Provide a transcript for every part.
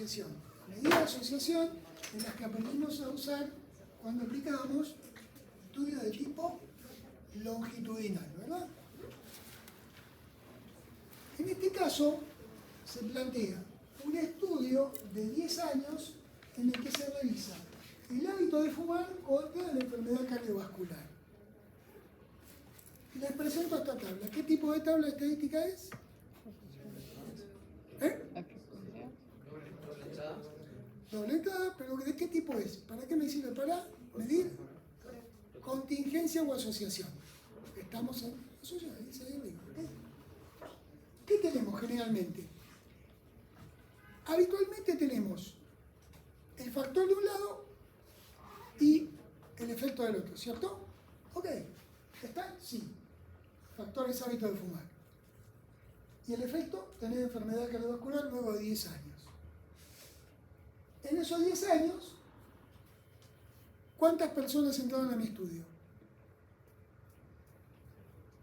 asociación. Medidas de asociación en las que aprendimos a usar cuando aplicábamos estudios de tipo longitudinal, ¿verdad? En este caso se plantea un estudio de 10 años en el que se revisa el hábito de fumar contra la enfermedad cardiovascular. Les presento esta tabla. ¿Qué tipo de tabla estadística es? Dobletada, pero ¿de qué tipo es? ¿Para qué me sirve? Para medir contingencia o asociación. Estamos en asociación, dice ahí arriba. ¿Qué tenemos generalmente? Habitualmente tenemos el factor de un lado y el efecto del otro, ¿cierto? Ok, ¿está? Sí. Factor es hábito de fumar. Y el efecto, tener enfermedad cardiovascular luego de 10 años. En esos 10 años, ¿cuántas personas entraron a mi estudio?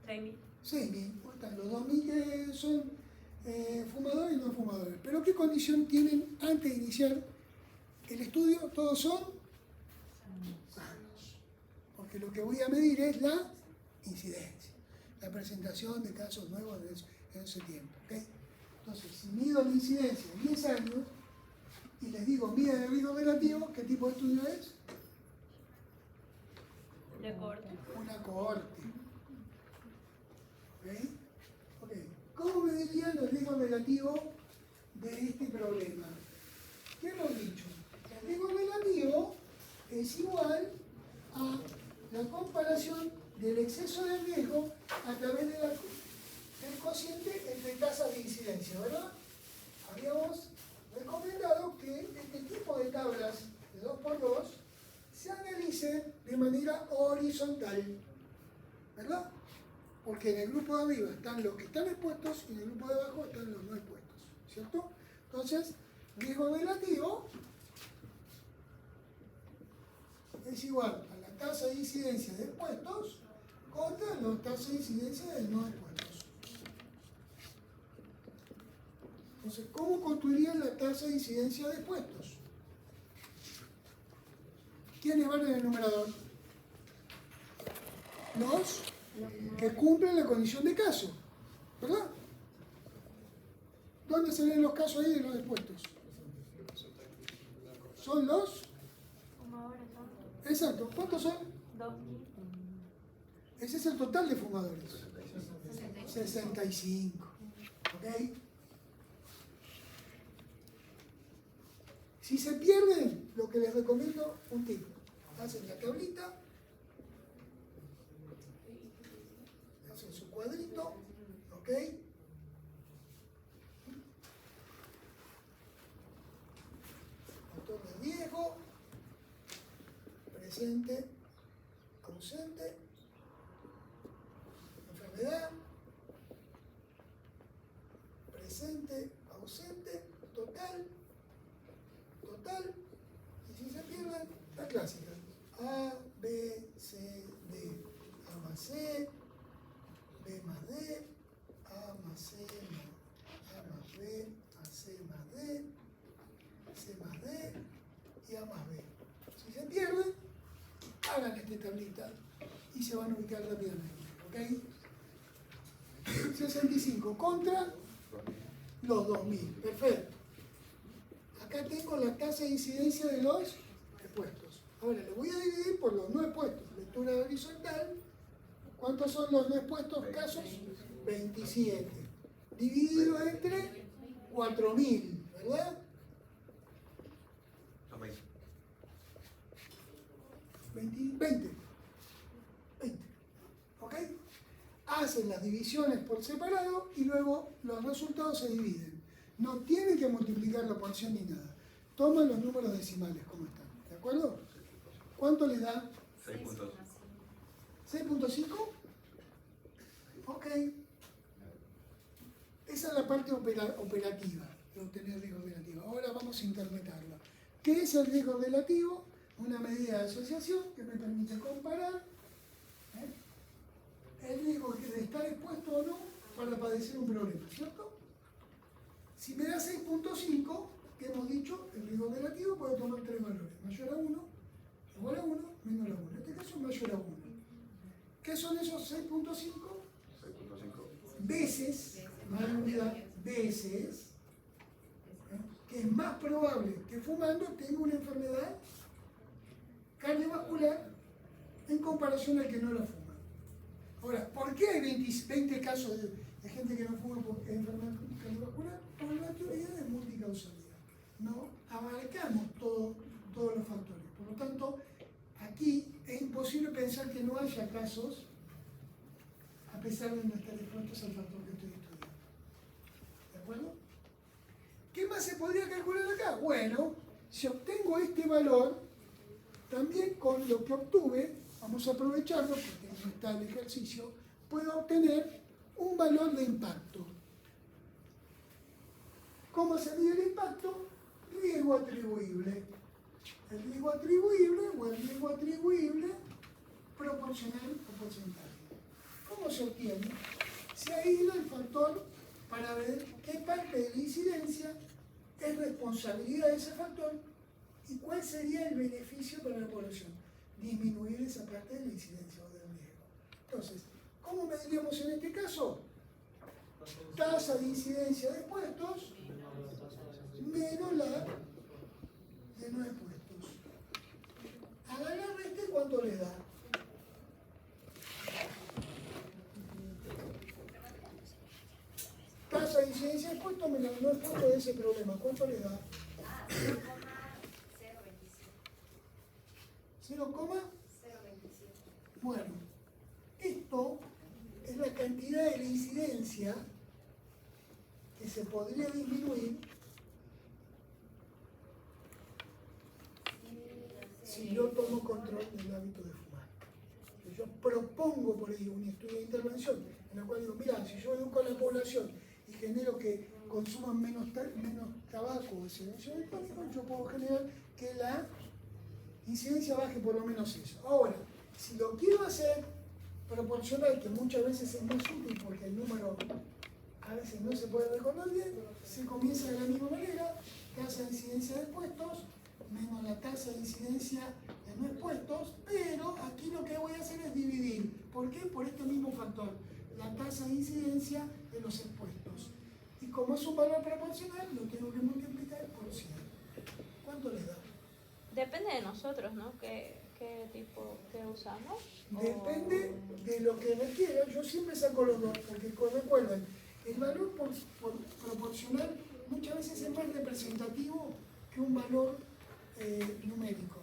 6.000. 6.000. Están los 2.000 que son fumadores y no fumadores. ¿Pero qué condición tienen antes de iniciar el estudio? Todos son sanos. Porque lo que voy a medir es la incidencia, la presentación de casos nuevos en ese tiempo. ¿Okay? Entonces, si mido la incidencia en 10 años y les digo, miden el riesgo relativo, ¿qué tipo de estudio es? De corte. Una cohorte. ¿Okay? Okay. ¿Cómo medirían el riesgo relativo de este problema? ¿Qué hemos dicho? El riesgo relativo es igual a la comparación del exceso de riesgo a través del cociente entre tasas de incidencia, ¿verdad? Habíamos recomendado que este tipo de tablas de 2×2 se analicen de manera horizontal, ¿verdad? Porque en el grupo de arriba están los que están expuestos y en el grupo de abajo están los no expuestos, ¿cierto? Entonces, riesgo relativo es igual a la tasa de incidencia de expuestos contra la tasa de incidencia de no expuestos. Entonces, ¿cómo construirían la tasa de incidencia de expuestos? ¿Quiénes van en el numerador? Los que cumplen la condición de caso, ¿verdad? ¿Dónde se ven los casos ahí de los expuestos? Son los... Fumadores son Exacto, ¿cuántos son? 2.000. Ese es el total de fumadores. 65. ¿Ok? Si se pierden, lo que les recomiendo, un tip. Hacen la tablita, hacen su cuadrito, ¿ok? Factor de riesgo, presente, ausente, enfermedad, presente, ausente, total, y si se pierden, la clásica. A, B, C, D. A más C, B más D, A más C, A más B, A C más D, C más D y A más B. Si se pierden, hagan esta tablita y se van a ubicar rápidamente. ¿Ok? 65 contra los 2.000. Perfecto. Acá tengo la tasa de incidencia de los expuestos. Ahora, le voy a dividir por los no expuestos. Lectura horizontal. ¿Cuántos son los no expuestos casos? 27. Dividido entre 4.000, ¿verdad? 20. ¿Ok? Hacen las divisiones por separado y luego los resultados se dividen. No tienen que multiplicar la porción ni nada. Toman los números decimales como están. ¿De acuerdo? ¿Cuánto les da? 6.2. 6.5. Ok. Esa es la parte operativa de obtener riesgo relativo. Ahora vamos a interpretarla. ¿Qué es el riesgo relativo? Una medida de asociación que me permite comparar el riesgo de estar expuesto o no para padecer un problema, ¿cierto? Si me da 6.5, ¿qué hemos dicho, el riesgo relativo puede tomar tres valores. Mayor a 1, igual a 1, menor a 1. En este caso es mayor a 1. ¿Qué son esos 6.5? 6.5. Veces, más unidad, veces, que es más probable que fumando tenga una enfermedad cardiovascular en comparación al que no la fuma. Ahora, ¿por qué hay 20 casos de gente que no fuma por enfermedad cardiovascular? Por la teoría de multicausalidad. No abarcamos todos los factores. Por lo tanto, aquí es imposible pensar que no haya casos a pesar de no estar expuestos al factor que estoy estudiando. ¿De acuerdo? ¿Qué más se podría calcular acá? Bueno, si obtengo este valor, también con lo que obtuve, vamos a aprovecharlo porque no está el ejercicio, puedo obtener un valor de impacto. ¿Cómo se mide el impacto? Riesgo atribuible. El riesgo atribuible o el riesgo atribuible proporcional o porcentaje. ¿Cómo se obtiene? Se aísla el factor para ver qué parte de la incidencia es responsabilidad de ese factor y cuál sería el beneficio para la población. Disminuir esa parte de la incidencia o del riesgo. Entonces, ¿cómo mediríamos en este caso? Tasa de incidencia de expuestos menos la de no expuestos. Agarrar este, ¿cuánto le da? Tasa de incidencia de expuestos menos no expuestos de ese problema. ¿Cuánto le da? 0,027. Bueno, esto es la cantidad de la incidencia que se podría disminuir si yo tomo control del hábito de fumar. Yo propongo por ahí un estudio de intervención en el cual digo, mira, si yo educo a la población y genero que consuman menos tabaco o cigarrillos electrónicos, yo puedo generar que la incidencia baje por lo menos eso. Ahora, si lo quiero hacer proporcional, que muchas veces es más útil porque el número a veces no se puede recordar bien, se comienza de la misma manera, tasa de incidencia de expuestos menos la tasa de incidencia de no expuestos, pero aquí lo que voy a hacer es dividir. ¿Por qué? Por este mismo factor, la tasa de incidencia de los expuestos. Y como es un valor proporcional, lo tengo que multiplicar por 100. ¿Cuánto le da? Depende de nosotros, ¿no? ¿Qué tipo que usamos? Depende de lo que requiera. Yo siempre saco los dos, porque recuerden, el valor proporcional muchas veces es más representativo que un valor numérico.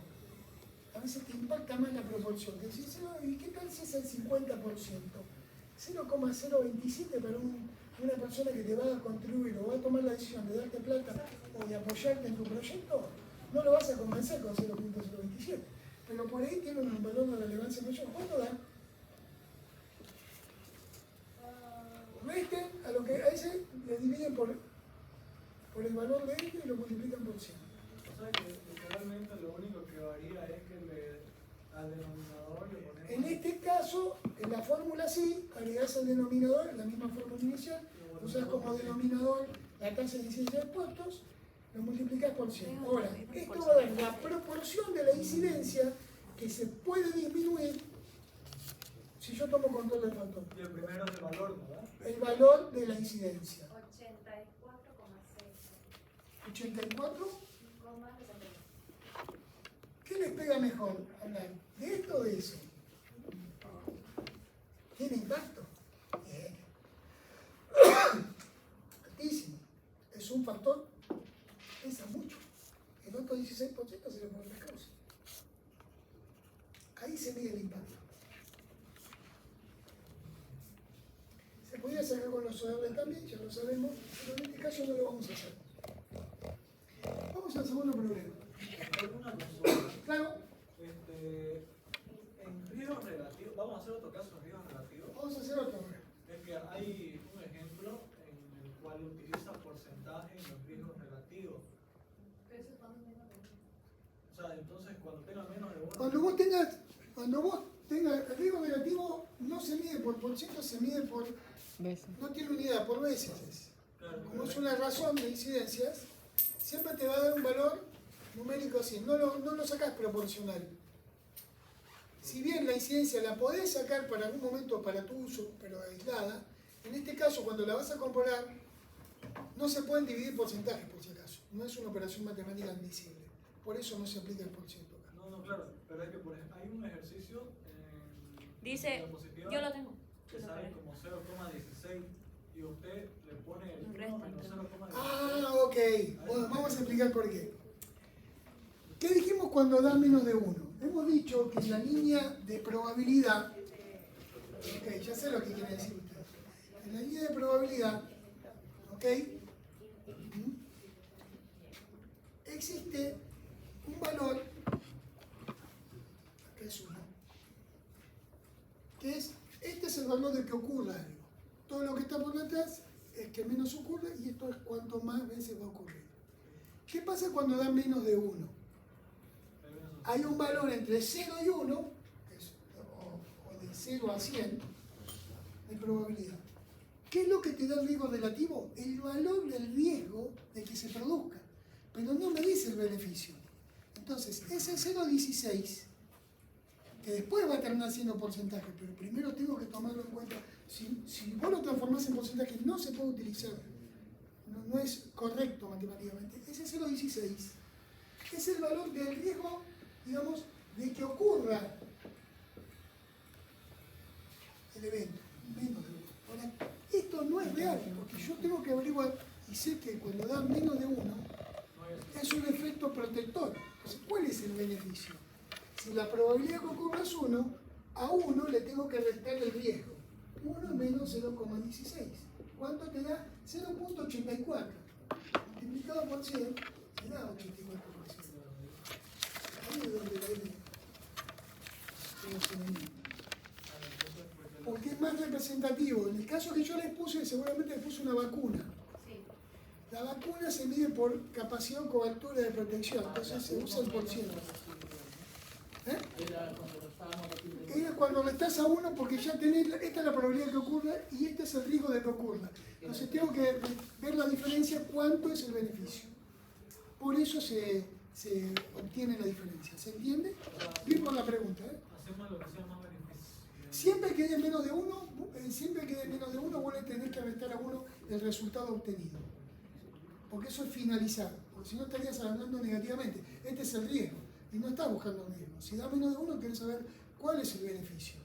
A veces te impacta más la proporción. Decís, ¿y qué tal si es el 50%? 0,027 para una persona que te va a contribuir o va a tomar la decisión de darte plata o de apoyarte en tu proyecto, no lo vas a convencer con 0,027. Pero por ahí tiene un valor de relevancia mayor. ¿Cuánto da? Resten a lo que a ese le dividen por el valor de este y lo multiplican por 100. O sea que literalmente lo único que varía es que al denominador le ponemos... En este caso, en la fórmula sí, agregás al denominador la misma fórmula inicial, usás como denominador la tasa de incidencia de expuestos, lo multiplicás por 100. Ahora, esto va a dar la proporción de la incidencia que se puede disminuir si yo tomo control del factor. Y el primero es el valor, ¿verdad? El valor de la incidencia. 84,6. 84. ¿Qué les pega mejor hablar? ¿De esto o de eso? ¿Tiene impacto? Bien. Altísimo. Es un factor, pesa mucho. El otro 16% se le pone la causa. Ahí se mide el impacto. Se podría sacar con los OR también, ya lo sabemos, pero en este caso no lo vamos a hacer. Vamos al segundo problema. ¿Alguna consulta? Claro, En riesgos relativos, vamos a hacer otro caso de riesgos relativos. vamos a hacer otro. Es que hay un ejemplo en el cual utiliza porcentaje en los riesgos relativos. O sea, entonces cuando tenga menos de 1... Cuando vos tengas el riesgo negativo, no se mide por ciento, se mide por veces. No tiene unidad, por veces. Claro, Como es una razón de incidencias, siempre te va a dar un valor numérico así, no lo sacás proporcional. Si bien la incidencia la podés sacar para algún momento para tu uso, pero aislada, en este caso cuando la vas a comparar, no se pueden dividir porcentajes por si acaso. No es una operación matemática admisible. Por eso no se aplica el porciento acá. No, claro, pero es que por ejemplo, hay un ejercicio en Dice, diapositiva yo lo tengo. que sale como 0,16 y usted le pone el 1 Resta, menos creo. 0,16. Ah, ok. Bueno, vamos a explicar por qué. ¿Qué dijimos cuando da menos de 1? Hemos dicho que en la línea de probabilidad, ok, ya sé lo que quiere decir usted. En la línea de probabilidad, ok, existe un valor, acá es 1, que es, este es el valor de que ocurra algo. Todo lo que está por detrás es que menos ocurre y esto es cuanto más veces va a ocurrir. ¿Qué pasa cuando da menos de 1? Hay un valor entre 0 y 1, o de 0 a 100, de probabilidad. ¿Qué es lo que te da el riesgo relativo? El valor del riesgo de que se produzca. Pero no me dice el beneficio. Entonces, ese 0,16, que después va a terminar siendo porcentaje, pero primero tengo que tomarlo en cuenta. Si vos lo transformás en porcentaje, no se puede utilizar. No es correcto matemáticamente. Ese 0,16 es el valor del riesgo, digamos, de que ocurra el evento. Menos de 1. Ahora, esto no es real, porque yo tengo que averiguar, y sé que cuando da menos de 1, es un efecto protector. Entonces, ¿cuál es el beneficio? Si la probabilidad que ocurra es 1, a 1 le tengo que restar el riesgo. 1 menos 0,16. ¿Cuánto te da? 0,84. Multiplicado por 100, te da 84%. Ahí es donde viene el elemento. Porque es más representativo. En el caso que yo les puse, seguramente les puse una vacuna. La vacuna se mide por capacidad o cobertura de protección, entonces se usa el porciento. Era cuando restás a 1 porque ya tenés, esta es la probabilidad que ocurra y este es el riesgo de que ocurra. Entonces tengo que ver la diferencia, cuánto es el beneficio. Por eso se obtiene la diferencia. ¿Se entiende? Bien por la pregunta. Hacemos lo que sea más beneficio. Siempre que dé menos de 1, vos le tenés que restar a 1 el resultado obtenido. Porque eso es finalizar. Porque si no estarías hablando negativamente. Este es el riesgo. Y no estás buscando un riesgo. Si da menos de 1, querés saber cuál es el beneficio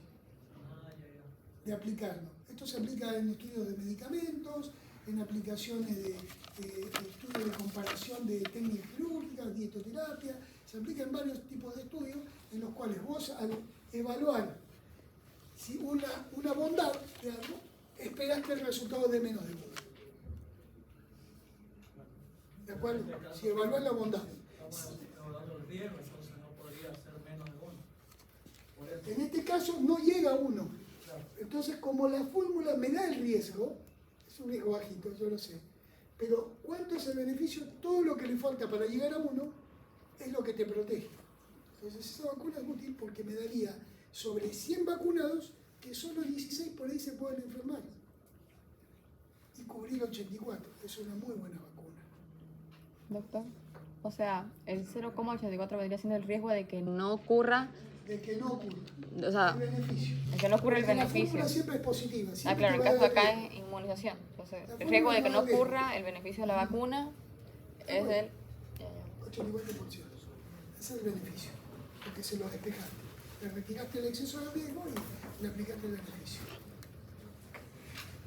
de aplicarlo. Esto se aplica en estudios de medicamentos, en aplicaciones de estudios de comparación de técnicas quirúrgicas, dietoterapia. Se aplica en varios tipos de estudios en los cuales vos al evaluar si una bondad de algo, esperás que el resultado dé menos de 1. ¿De acuerdo? Si evaluás la bondad. Estamos evaluando el riesgo, entonces no podría ser menos de 1. Por eso. En este caso no llega a 1. Entonces, como la fórmula me da el riesgo, es un riesgo bajito, yo lo sé, pero ¿cuánto es el beneficio? Todo lo que le falta para llegar a 1 es lo que te protege. Entonces, esa vacuna es útil porque me daría sobre 100 vacunados que solo 16 por ahí se pueden enfermar y cubrir 84. Es una muy buena vacuna. Doctor, o sea, el 0,84 vendría siendo el riesgo de que no ocurra, De que no ocurra. o sea, El beneficio. de que no ocurra el Porque la beneficio. fórmula siempre es positiva. Ah, siempre claro, te el va a caso dar acá riesgo. es inmunización. Entonces, La el riesgo de que fórmula no va a dar ocurra, el beneficio de la vacuna es del... 84%. Ese es el beneficio, porque se lo despejaste. Le retiraste el exceso de riesgo y le aplicaste el beneficio.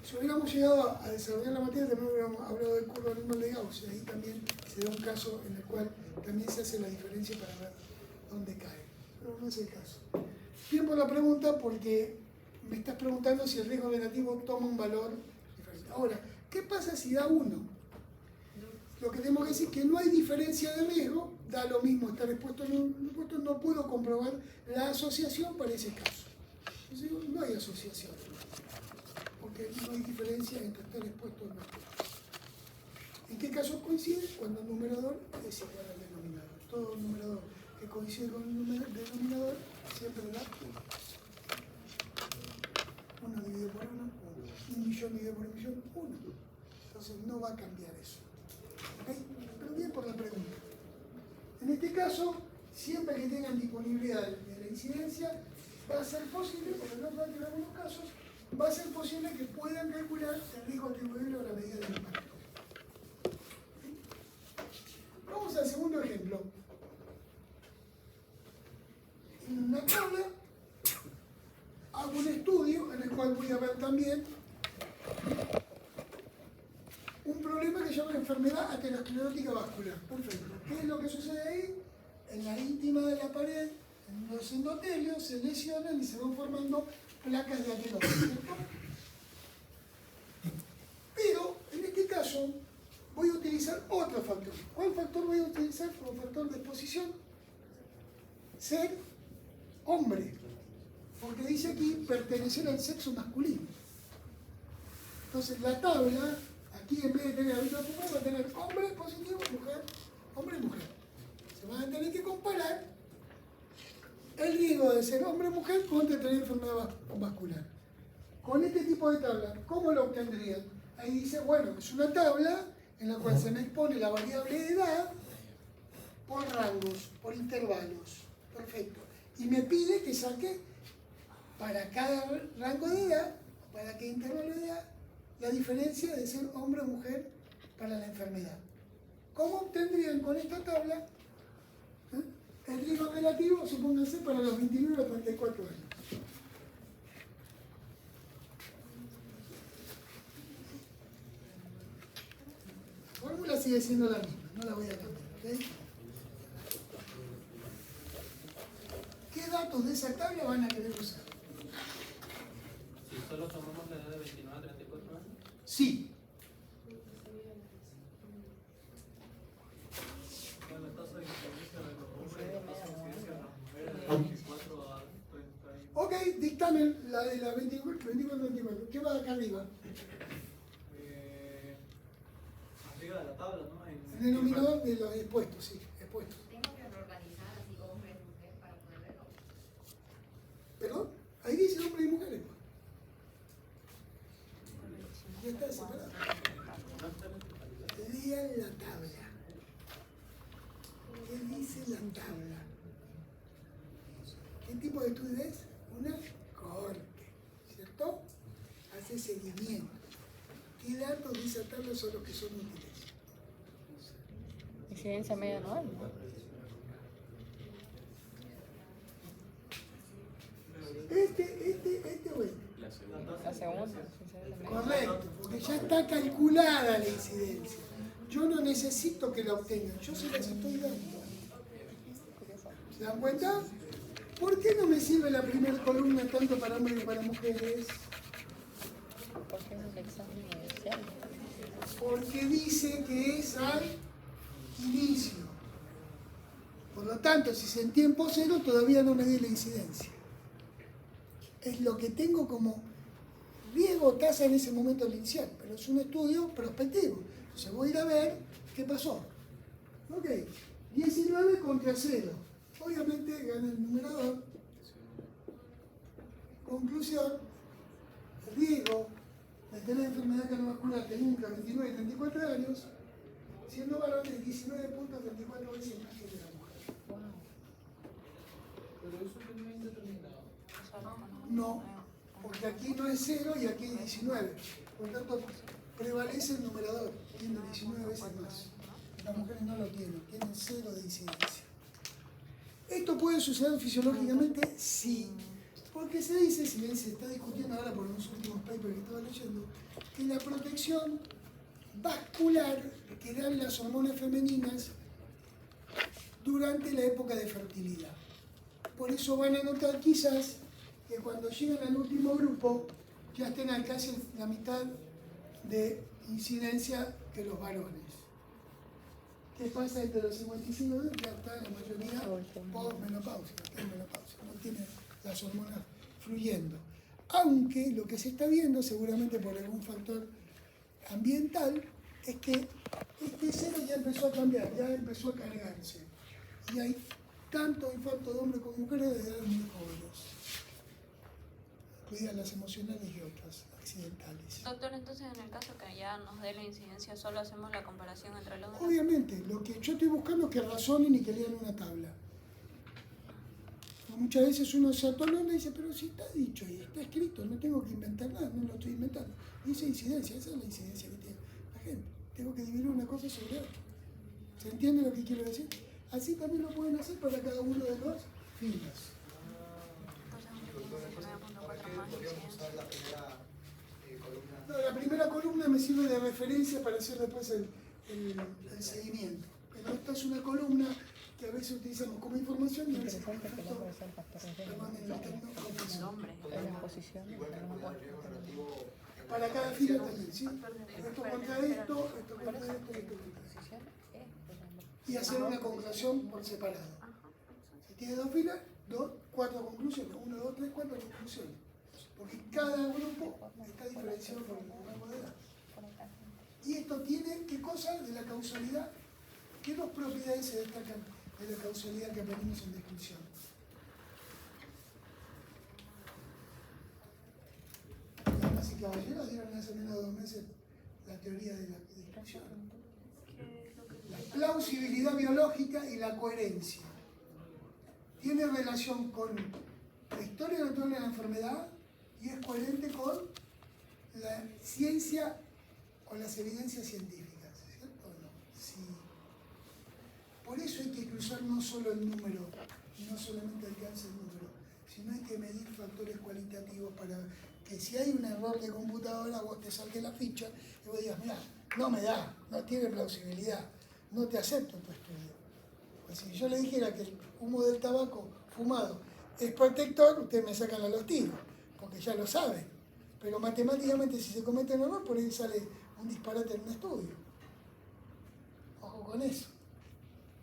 Si hubiéramos llegado a desarrollar la materia, también hubiéramos hablado del curva normal de Gauss. Ahí también se da un caso en el cual también se hace la diferencia para ver dónde cae. Pero no es el caso. Bien por la pregunta, porque me estás preguntando si el riesgo relativo toma un valor diferente. Ahora, ¿qué pasa si da 1? Lo que tenemos que decir es que no hay diferencia de riesgo, da lo mismo estar expuesto o no expuesto, no puedo comprobar la asociación para ese caso. Entonces no hay asociación, porque no hay diferencia entre estar expuesto o no expuesto. ¿En qué caso coincide? Cuando el numerador es igual al denominador. Todo numerador que coincide con el denominador siempre da 1. 1 dividido por 1, 1 millón dividido por 1 millón, 1. Entonces no va a cambiar eso. ¿Okay? Pero bien por la pregunta. En este caso, siempre que tengan disponibilidad de la incidencia, va a ser posible, porque no falta en algunos casos, va a ser posible que puedan calcular el riesgo atribuible a la medida del impacto. Vamos al segundo ejemplo. En una tabla hago un estudio en el cual voy a ver también un problema que se llama enfermedad aterosclerótica vascular. Perfecto. ¿Qué es lo que sucede ahí? En la íntima de la pared, en los endotelios se lesionan y se van formando placas de aterosclerosis, ¿cierto? Pero en este caso voy a utilizar otro factor. ¿Cuál factor voy a utilizar como factor de exposición? Ser hombre. Porque dice aquí pertenecer al sexo masculino. Entonces la tabla, aquí en vez de tener hábito pulmonar, va a tener hombre positivo, mujer, hombre y mujer. Se van a tener que comparar el riesgo de ser hombre o mujer contra tener enfermedad vascular. Con este tipo de tabla, ¿cómo lo obtendrían? Ahí dice, bueno, es una tabla en la cual se me expone la variable de edad por rangos, por intervalos. Perfecto. Y me pide que saque para cada rango de edad, para cada intervalo de edad, la diferencia de ser hombre o mujer para la enfermedad. ¿Cómo obtendrían con esta tabla el riesgo relativo, supónganse, para los 29 a 34 años? La fórmula sigue siendo la misma, no la voy a cambiar, ¿ok? ¿Qué datos de esa tabla van a querer usar? Si solo tomamos la edad de 29 a 34 años. Sí. La tasa de incidencia de los hombres y la tasa de incidencia de las mujeres de 24 a 30. Ok, dictamen, la de la 24-24. ¿Qué va acá arriba? Arriba de la tabla, ¿no? El denominador de los expuestos, sí, expuestos. Tengo que reorganizar así hombre y mujer para poder verlo. ¿Perdón? Ahí dice hombre y mujeres. Ya está separado. Lean la tabla. ¿Qué dice la tabla? ¿Qué tipo de estudio es? Una corte, ¿cierto? Hace seguimiento. ¿Qué datos de esa tabla son los que son útiles? Incidencia media anual. Este o este. La segunda. Incidencia media. Correcto, porque ya está calculada la incidencia. Yo no necesito que la obtengan, yo se las estoy dando. ¿Se dan cuenta? ¿Por qué no me sirve la primera columna tanto para hombres como para mujeres? Porque es el examen inicial. Porque dice que es al inicio. Por lo tanto, si es en tiempo cero, todavía no me dio la incidencia. Es lo que tengo como riesgo o tasa en ese momento inicial, pero es un estudio prospectivo. Entonces voy a ir a ver qué pasó. Ok, 19 contra 0. Obviamente gana el numerador. Conclusión, el riesgo de tener enfermedad cardiovascular de nunca 29 y 34 años, siendo varones 19.34 veces más que de la mujer. Pero eso no es indeterminado. No, porque aquí no es 0 y aquí es 19. Por lo tanto, prevalece el numerador, tiene 19 veces más. Las mujeres no lo tienen 0 de incidencia. ¿Esto puede suceder fisiológicamente? Sí. Porque se dice, si bien se está discutiendo ahora por unos últimos papers que estaba leyendo, que la protección vascular que dan las hormonas femeninas durante la época de fertilidad. Por eso van a notar quizás que cuando llegan al último grupo ya estén a casi la mitad de incidencia que los varones. ¿Qué pasa entre los 55 años? Ya está la mayoría posmenopausia, no tiene las hormonas fluyendo. Aunque lo que se está viendo, seguramente por algún factor ambiental, es que este 0 ya empezó a cambiar, ya empezó a cargarse. Y hay tanto infarto de hombres como mujeres de edades muy jóvenes. incluidas las emocionales y otras accidentales. Doctor, entonces en el caso que ya nos dé la incidencia, solo hacemos la comparación entre los dos. Obviamente, lo que yo estoy buscando es que razonen y que lean una tabla. Muchas veces uno se atolona y dice, pero si está dicho y está escrito, no tengo que inventar nada, no lo estoy inventando. Dice incidencia, esa es la incidencia que tiene la gente. Tengo que dividir una cosa sobre otra. ¿Se entiende lo que quiero decir? Así también lo pueden hacer para cada uno de los fines. ¿Para qué podríamos usar la primera columna? No, la primera columna me sirve de referencia para hacer después el seguimiento. Pero esta es una columna que a veces utilizamos como información y a veces como efecto. En la posición. Para cada fila también, ¿sí? Esto contra esto, esto contra esto, esto contra esto. Y hacer una conclusión por separado. Si tiene dos filas, 4 conclusiones. 1, 2, 3, 4 conclusiones. Porque cada grupo está diferenciado por el rango de edad. Y esto tiene, ¿qué cosa? De la causalidad. ¿Qué dos propiedades se destacan de la causalidad que aprendimos en descripción? Damas y caballeros dieron hace menos de 2 meses la teoría de la descripción. La plausibilidad biológica y la coherencia. Tiene relación con la historia natural de la enfermedad y es coherente con la ciencia o las evidencias científicas, ¿cierto o no? Sí. Por eso hay que cruzar no solo el número, y no solamente alcanza el número, sino hay que medir factores cualitativos para que si hay un error de computadora, vos te salte la ficha y vos digas, mira, no me da, no tiene plausibilidad, no te acepto tu estudio. Pues si yo le dijera que el humo del tabaco fumado es protector, ustedes me sacan a los tiros, porque ya lo saben. Pero matemáticamente si se comete un error, por ahí sale un disparate en un estudio. Ojo con eso.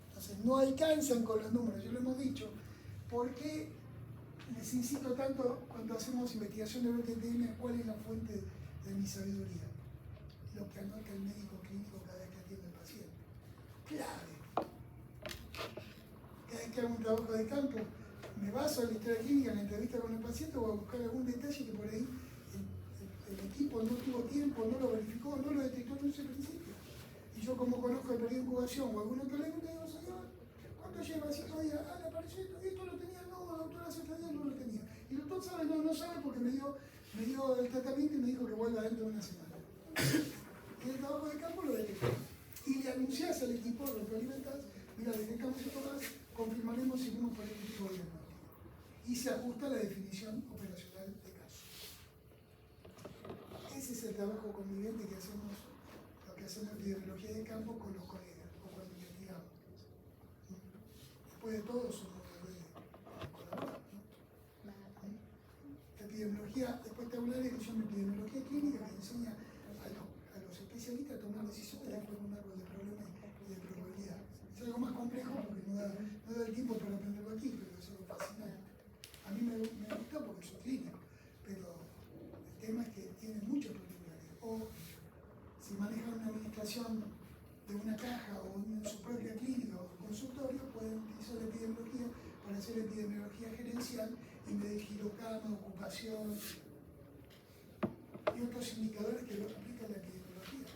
Entonces no alcanzan con los números, ya lo hemos dicho. ¿Por qué les insisto tanto cuando hacemos investigación de BTTM cuál es la fuente de mi sabiduría? Lo que anota el médico clínico cada vez que atiende al paciente. Clave. Cada vez que hago un trabajo de campo, me baso en la historia clínica, en la entrevista con el paciente, o a buscar algún detalle que por ahí el equipo no tuvo tiempo, no lo verificó, no lo detectó en ese principio. Y yo como conozco el periodo de incubación o algún otro elemento, digo, señor, ¿cuánto lleva? 5 días. Ah, le apareció esto, y esto lo tenía, no, doctora, hace 3 días no lo tenía. Y el doctor sabe, no sabe porque me dio el tratamiento y me dijo que vuelva dentro de una semana. Y el trabajo de campo lo detectó. Y le anunciás al equipo, lo retroalimentás, mira, detectamos esto más, confirmaremos si vamos para este tipo de diagnóstico. Y se ajusta a la definición operacional de caso. Ese es el trabajo conviviente que hacemos, lo que hacemos en epidemiología de campo con los colegas, o cuando investigamos. Después de todo, somos de colaborar. Epidemiología, después tabular que se llama epidemiología clínica, que enseña a los especialistas a tomar decisiones de acuerdo a un árbol de problemas y de probabilidad. Es algo más complejo porque no da el tiempo para aprenderlo aquí, pero es algo fascinante. A mí me gusta porque soy clínico, pero el tema es que tiene muchas particularidades. O si manejan una administración de una caja o en su propia clínica o consultorio, pueden utilizar la epidemiología para hacer epidemiología gerencial y medir girocama, ocupación y otros indicadores que lo aplican la epidemiología.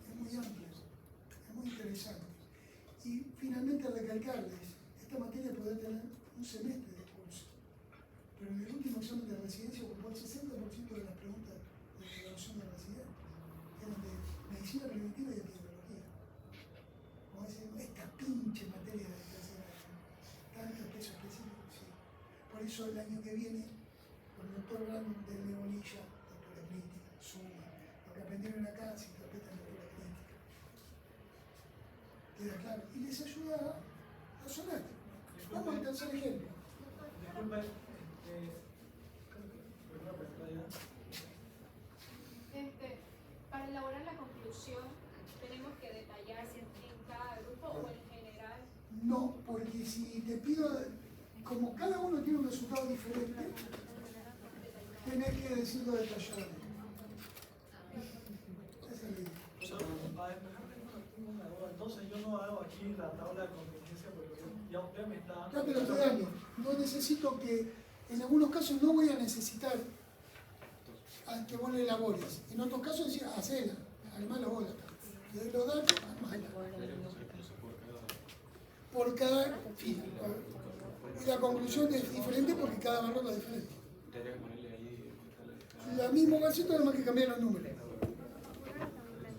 Es muy amplio, es muy interesante. Y finalmente recalcarles, esta materia podrá tener un semestre de curso, pero en el último examen de residencia ocupó el 60% de las preguntas de evaluación de residentes, que eran de medicina preventiva y epidemiología. Como dicen, esta pinche materia de tercer año, tanto peso específico, sí. Por eso el año que viene, con el doctor Brandon de Leonilla, lectura crítica, suma, lo que aprendieron acá se interpreta en lectura crítica. Queda claro. Y les ayuda a sonar. Vamos al tercer ejemplo. Disculpe, ¿alguna pregunta ya? Para elaborar la conclusión, ¿tenemos que detallar en cada grupo o en general? No, porque si te pido, como cada uno tiene un resultado diferente, tenés que decirlo detalladamente. Esa es la idea. Entonces yo no hago aquí la tabla de contingencia porque ya usted me está... Ya te lo estoy dando. No necesito que, en algunos casos no voy a necesitar a que vos le elabores. En otros casos decía, hacela, armalo vos acá. Le doy los datos, armala. Por cada fila. Y la conclusión es diferente porque cada valor es diferente. La misma vasito, nada más que cambiar los números.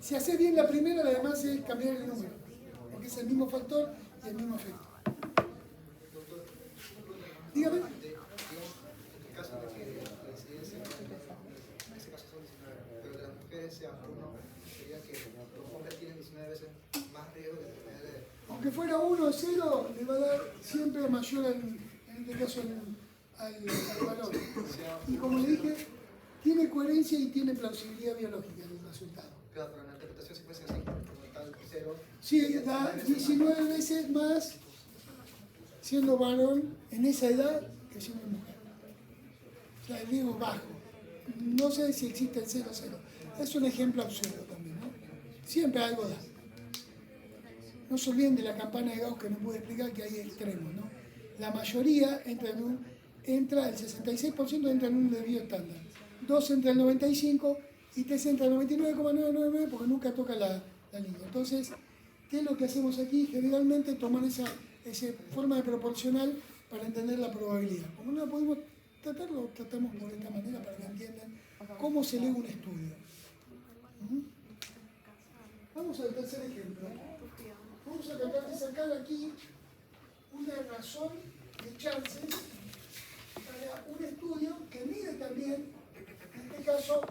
Si haces bien la primera, la demás es cambiar el número. Porque es el mismo factor y el mismo efecto. Dígame. En el caso de que la incidencia, en ese caso son 19, pero de las mujeres sean 1, sería que los hombres tienen 19 veces más riesgo de tener. Aunque fuera 1 o 0, le va a dar siempre mayor, en este caso, al valor. Y como le dije, tiene coherencia y tiene plausibilidad biológica en el resultado. Claro, pero en la interpretación sí puede ser así, como tal 0. Sí, da 19 veces más siendo varón en esa edad que siendo mujer. O sea, el riesgo es bajo. No sé si existe el 0-0. Es un ejemplo absurdo también, ¿no? Siempre algo da. No se olviden de la campana de Gauss que nos pude explicar que hay extremos, ¿no? La mayoría el 66% entra en un desvío estándar. 2 entra el 95% y 3 entra el 99,999 porque nunca toca la línea. Entonces, ¿qué es lo que hacemos aquí? Generalmente tomar esa forma de proporcional para entender la probabilidad. Como no la podemos tratar, lo tratamos por esta manera para que entiendan cómo se lee un estudio. Vamos al tercer ejemplo. Vamos a tratar de sacar aquí una razón de chances para un estudio que mide también, en este caso,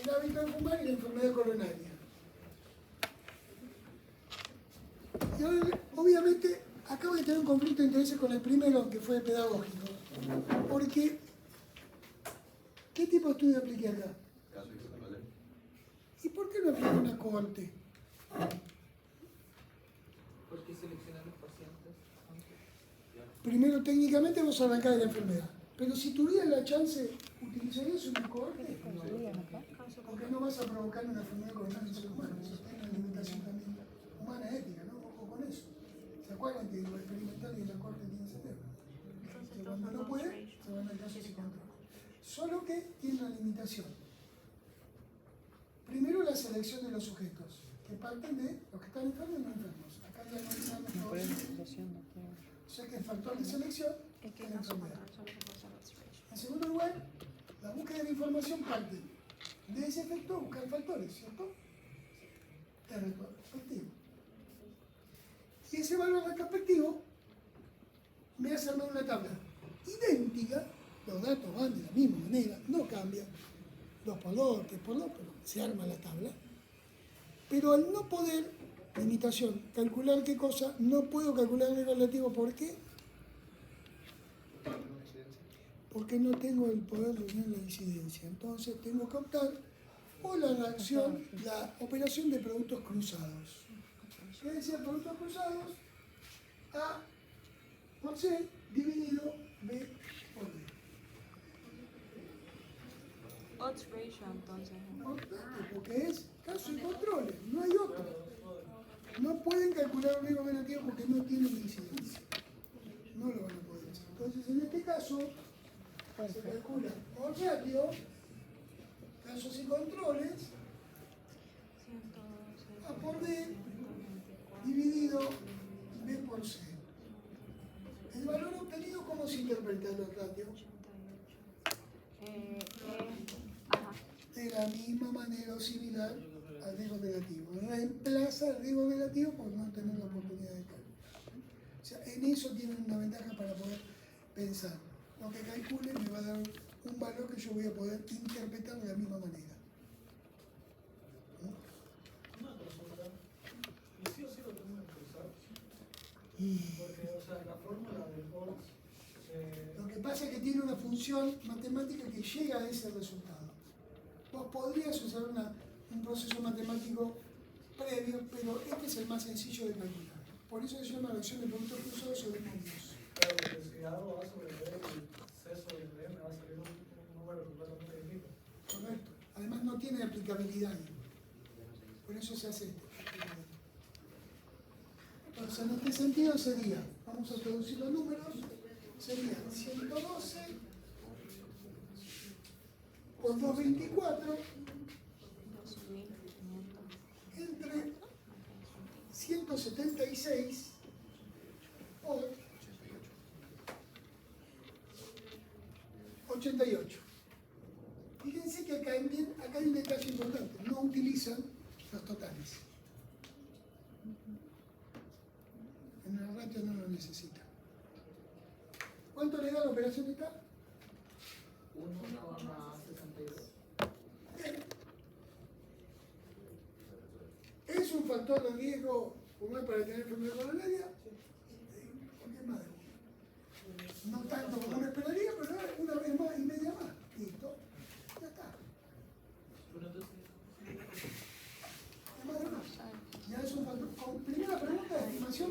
el hábito de fumar y la enfermedad coronaria. Y ahora, obviamente, acabo de tener un conflicto de intereses con el primero, que fue pedagógico. Porque, ¿qué tipo de estudio apliqué acá? ¿Y por qué no apliqué una cohorte? ¿Por qué seleccionar los pacientes antes? Primero, técnicamente vos arrancás de la enfermedad. Pero si tuvieras la chance, ¿utilizarías una cohorte? Porque no vas a provocar una enfermedad coronaria en ser humano. Eso es una limitación también humana ética, ¿no? Ojo con eso. ¿Se acuerdan que lo experimental y la cohorte tienen cerebro? Cuando no puede, se van al caso sin control. Solo que tiene una limitación. Primero, la selección de los sujetos, que parten de los que están enfermos y no enfermos. Acá ya analizamos todos. O sea que el factor de selección es la enfermedad. En segundo lugar, la búsqueda de la información parte de ese efecto a buscar factores, ¿cierto? Respectivo. Y ese valor respectivo me hace armar una tabla idéntica, los datos van de la misma manera, no cambian, 2 por 2, 3 por 2, pero se arma la tabla. Pero al no poder, limitación, calcular qué cosa, no puedo calcular el relativo, ¿por qué? Porque no tengo el poder de unir la incidencia. Entonces tengo que optar por la reacción, la operación de productos cruzados. ¿Qué decía productos cruzados? A por C dividido B por D. Odds ratio, entonces. Porque es caso y controles, no hay otro. No pueden calcular un riesgo negativo porque no tienen incidencia. No lo van a poder hacer. Entonces, en este caso, se calcula por ratio, casos y controles, A por D dividido B por C. El valor obtenido, ¿cómo se interpreta el ratio? De la misma manera o similar al riesgo negativo. Reemplaza el riesgo negativo por no tener la oportunidad de cálculo. O sea, en eso tienen una ventaja para poder pensar. Lo que calcule me va a dar un valor que yo voy a poder interpretar de la misma manera. Una consulta. ¿Y sí o sí lo tenemos que usar? Porque, o sea, la fórmula del odds... Lo que pasa es que tiene una función matemática que llega a ese resultado. Vos podrías usar un proceso matemático previo, pero este es el más sencillo de calcular. Por eso se llama reacción de productos cruzados sobre números. Claro, porque si hago A sobre B y C sobre D, me va a salir un número completamente distinto. Correcto. Además no tiene aplicabilidad ahí. Por eso se hace este. Entonces, en este sentido sería, vamos a traducir los números, sería 112 por 224 entre 176 por 88. Fíjense que acá hay un detalle importante, no utilizan los totales. En el ratio no lo necesita. ¿Cuánto le da la operación de acá? 1,62. Bien. ¿Es un factor de riesgo fumar para tener enfermedad coronaria? Porque es más de uno. No tanto como uno esperaría, pero una vez más y media más. Listo. Ya está. Es más de uno. Ya es un factor. Primera pregunta de estimación,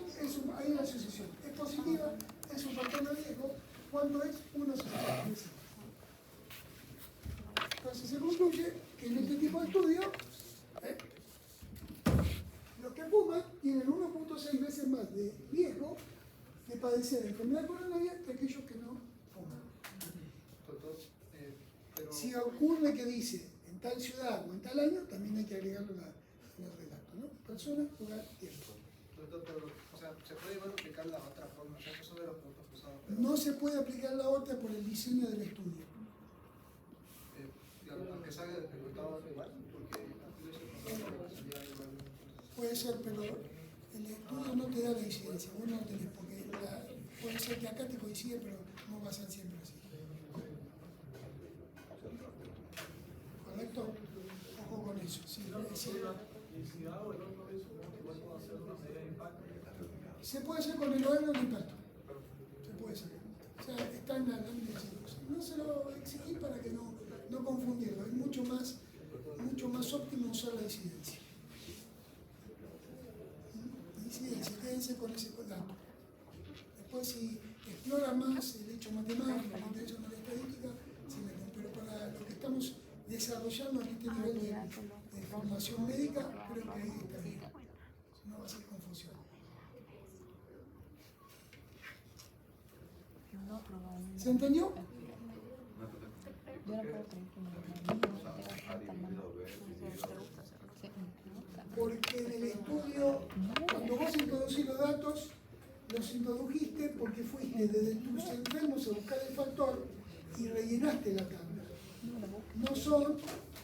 hay una asociación. ¿Es positiva? ¿Es un factor de riesgo? ¿Cuándo es una asociación? Entonces se concluye que en este tipo de estudio, los que fuman tienen 1.6 veces más de riesgo de padecer enfermedad coronaria que aquellos que no fuman. Doctor, pero... Si ocurre que dice en tal ciudad o en tal año, también hay que agregarlo en el relato, ¿no? Persona, lugar, tiempo. Doctor, pero, o sea, ¿se puede igual aplicar la otra forma? O sea, esos son de los productos usados. No se puede aplicar la otra por el diseño del estudio. Aunque salga del resultado igual, porque Puede ser, pero el estudio no te da la incidencia, vos no lo tenés, porque puede ser que acá te coincide, pero no va a ser siempre así. ¿Correcto? Ojo con eso. Sí, Y si hago el otro eso, igual puedo hacer una medida de impacto. se puede hacer con el horario del impacto. Se puede hacer. O sea, está en la lámina. No se lo exigí para que no confundirlo. Es mucho más óptimo usar la incidencia. Incidencia, quédense con ese dato. Después, si explora más el hecho matemático, el interés de la estadística, se meten. Pero para lo que estamos desarrollando en este nivel de formación médica, creo que ahí está bien. No va a ser confusión. ¿Se entendió? Yo no puedo creer que mi hermano tenga tanta mano. Porque en el estudio, cuando vos introducís los datos, los introdujiste porque fuiste desde tus enfermos a buscar el factor y rellenaste la tabla. No son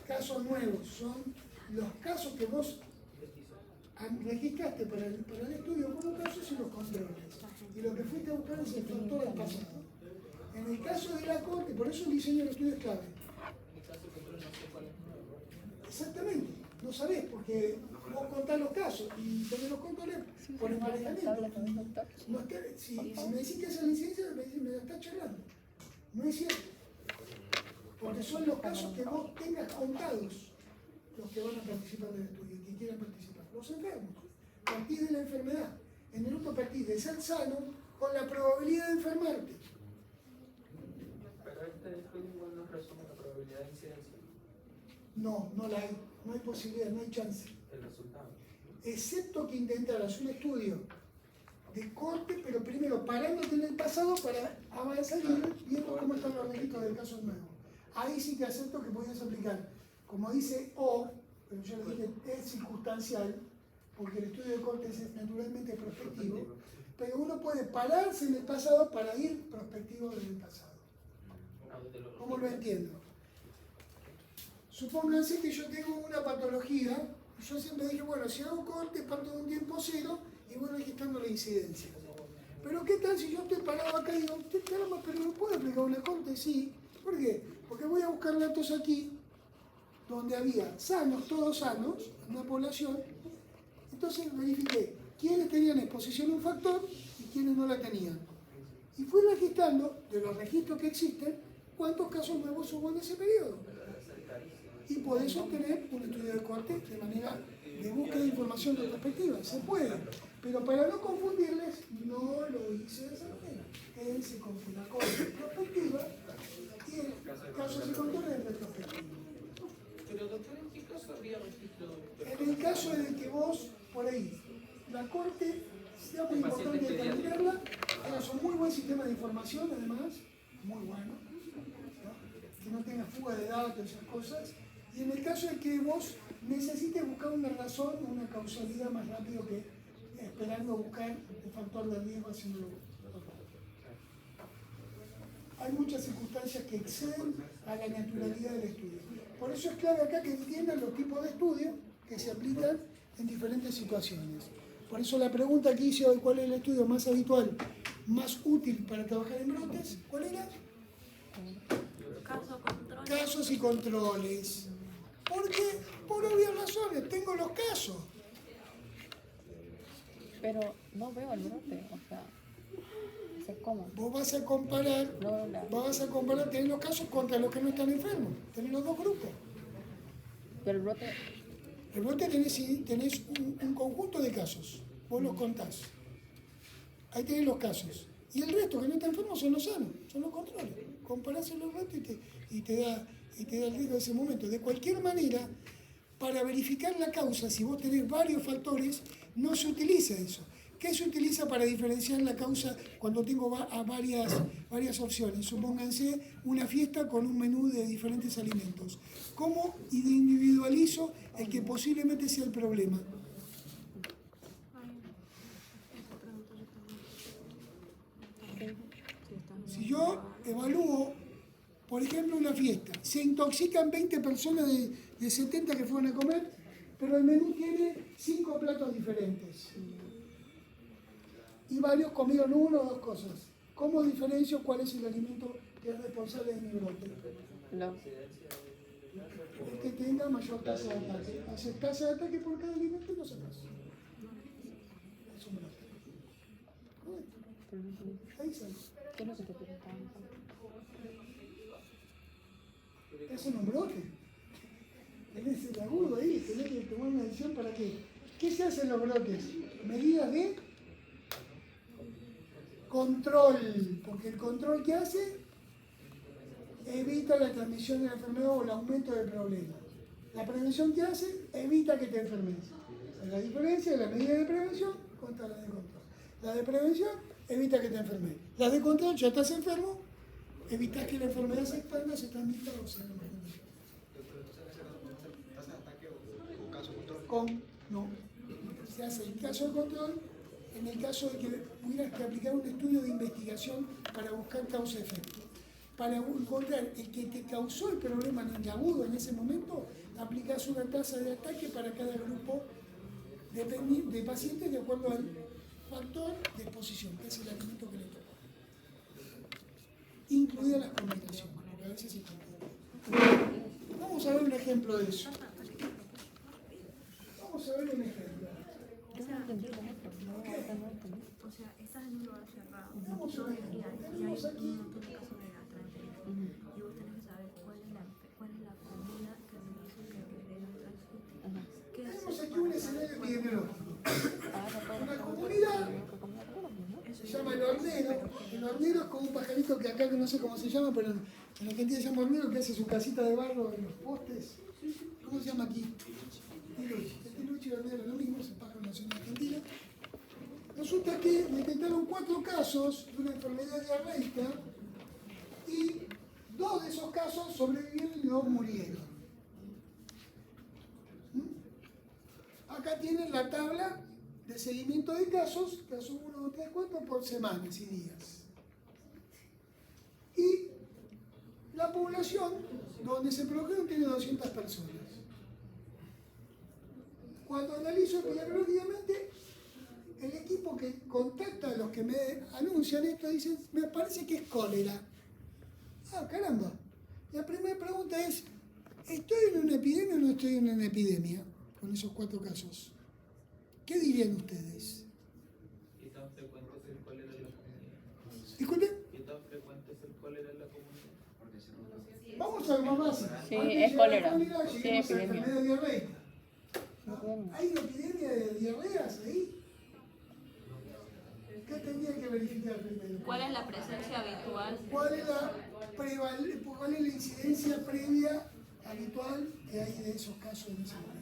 casos nuevos, son los casos que vos registraste para el estudio como casos y los controles. Y lo que fuiste a buscar es el factor al pasado. En el caso de la corte, por eso el diseño del estudio es clave. Exactamente, no sabés, porque vos contás los casos y tenés los controles por emparejamiento. No está, si me decís que esa es la incidencia, me la estás charlando. No es cierto. Porque son los casos que vos tengas contados los que van a participar del estudio, que quieran participar. Los enfermos, partís de la enfermedad. En el otro partís de ser sano con la probabilidad de enfermarte. Pero este estudio igual no resume la probabilidad de incidencia, No, no la hay. No hay posibilidad, no hay chance. el resultado. Excepto que intentaras un estudio de corte, pero primero parándote en el pasado para avanzar y ir viendo cómo están los registros del caso nuevo. Ahí sí que acepto que podías aplicar, como dice O, pero yo le dije es circunstancial, porque el estudio de corte es naturalmente prospectivo, pero uno puede pararse en el pasado para ir prospectivo desde el pasado. ¿Cómo lo entiendo? Supónganse que yo tengo una patología, y yo siempre dije, bueno, si hago corte parto de un tiempo cero y voy registrando la incidencia. Pero ¿qué tal si yo estoy parado acá y digo, caramba, pero no puedo aplicar una corte? Sí. ¿Por qué? Porque voy a buscar datos aquí, donde había sanos, todos sanos, una población. Entonces verifiqué quiénes tenían exposición a un factor y quiénes no la tenían. Y fui registrando, de los registros que existen, cuántos casos nuevos hubo en ese periodo. Y podés obtener un estudio de corte de manera de búsqueda de información retrospectiva. Se puede, pero para no confundirles, no lo hice de esa manera. Quédense con una corte retrospectiva y el caso se controla en retrospectiva. Pero doctor, ¿en qué caso habría registro? En el caso de que vos, por ahí, la corte, sea muy importante determinarla, es un muy buen sistema de información, además, muy bueno, ¿no? que no tenga fuga de datos, esas cosas. Y en el caso de que vos necesites buscar una razón, una causalidad más rápido que esperando buscar el factor de riesgo haciéndolo. Hay muchas circunstancias que exceden a la naturalidad del estudio. Por eso es clave acá que entiendan los tipos de estudio que se aplican en diferentes situaciones. Por eso la pregunta que hice hoy, ¿cuál es el estudio más habitual, más útil para trabajar en brotes? ¿Cuál era? Casos y controles. ¿Por qué? Por obvias razones, tengo los casos. Pero no veo el brote, o sea, ¿cómo? Vos vas a comparar, tenés los casos contra los que no están enfermos, tenés los dos grupos. Pero el brote... El brote tenés un conjunto de casos, vos los contás. Ahí tenés los casos. Y el resto que no está enfermo son los sanos, son los controles. Comparás los brotes y te da el riesgo de ese momento. De cualquier manera, para verificar la causa, si vos tenés varios factores, no se utiliza eso. ¿Qué se utiliza para diferenciar la causa cuando tengo varias opciones? Supónganse una fiesta con un menú de diferentes alimentos. ¿Cómo individualizo el que posiblemente sea el problema? Si yo evalúo, por ejemplo, una fiesta, se intoxican 20 personas de 70 que fueron a comer, pero el menú tiene 5 platos diferentes. Y varios comieron uno o dos cosas. ¿Cómo diferencio cuál es el alimento que es responsable de mi brote? No. El que tenga mayor tasa de ataque. Hacer tasa de ataque por cada alimento y no sacas. Es un brote. Ahí sale. ¿Qué es lo que te preguntaba? Es un brote. Tenés el agudo ahí, tenés que tomar una decisión para qué. ¿Qué se hace en los brotes? Medidas de control, porque el control que hace evita la transmisión de la enfermedad o el aumento del problema. La prevención que hace evita que te enfermes. Es la diferencia de la medida de prevención contra la de control. La de prevención evita que te enfermes. La de control, ya estás enfermo, evitas que la enfermedad se expanda, se transmita o se enferme. ¿Tasa de ataque o caso control? No. Se hace el caso de control en el caso de que hubieras que aplicar un estudio de investigación para buscar causa-efecto. Para encontrar el que te causó el problema en el agudo en ese momento, aplicas una tasa de ataque para cada grupo de pacientes de acuerdo al factor de exposición, que es el alimento que le toca. Incluidas las combinaciones, porque a veces se confunde. Vamos a ver un ejemplo de eso. Vamos a ver un ejemplo. O sea, estás en un lugar cerrado Vamos a ver. Tenemos aquí. un montón de casos de gastroenteritis y vos tenés que saber cuál es la comida que me hizo que ¿qué Tenemos aquí un escenario epidemiológico. Una comunidad se llama el hornero. El hornero es como un pajarito que acá no sé cómo se llama, pero en Argentina se llama hornero, que hace su casita de barro en los postes. ¿Cómo se llama aquí? Tiluchi y hornero, lo mismo, es el pájaro nacional argentina. Resulta que detectaron 4 casos de una enfermedad diarreica y 2 de esos casos sobrevivieron y 2 murieron. Acá tienen la tabla de seguimiento de casos, casos 1, 2, 3, 4, por semanas y días. Y la población donde se produjeron tiene 200 personas. Cuando analizo epidemiológicamente, el equipo que contacta a los que me anuncian esto dice, me parece que es cólera. Ah, caramba. La primera pregunta es, ¿estoy en una epidemia o no estoy en una epidemia con esos 4 casos? ¿Qué dirían ustedes? ¿Qué tan frecuente es el cólera en la comunidad? Disculpen. ¿Qué tan frecuente es el cólera en la comunidad? Vamos a algo más básico. Sí, Antes de es llegar a cólera. cólera, Sí, lleguemos a la epidemia. enfermedad diarreica. ¿No? ¿Hay una epidemia de diarreas ahí? ¿Qué tendría que verificar primero? ¿Cuál es la presencia habitual? ¿Cuál es la incidencia previa habitual que hay de esos casos en ese momento?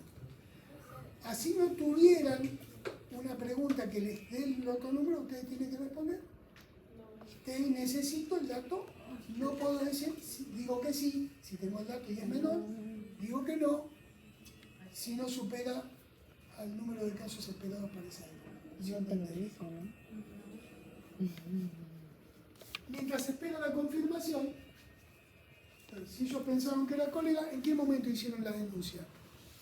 Así no tuvieran una pregunta que les dé el otro número, ustedes tienen que responder. Necesito el dato No puedo decir, digo que sí, si tengo el dato y es menor, digo que no, si no supera al número de casos esperados para esa época. No te lo dice, ¿no? Mientras espera la confirmación, si ellos pensaron que era cólera, ¿en qué momento hicieron la denuncia?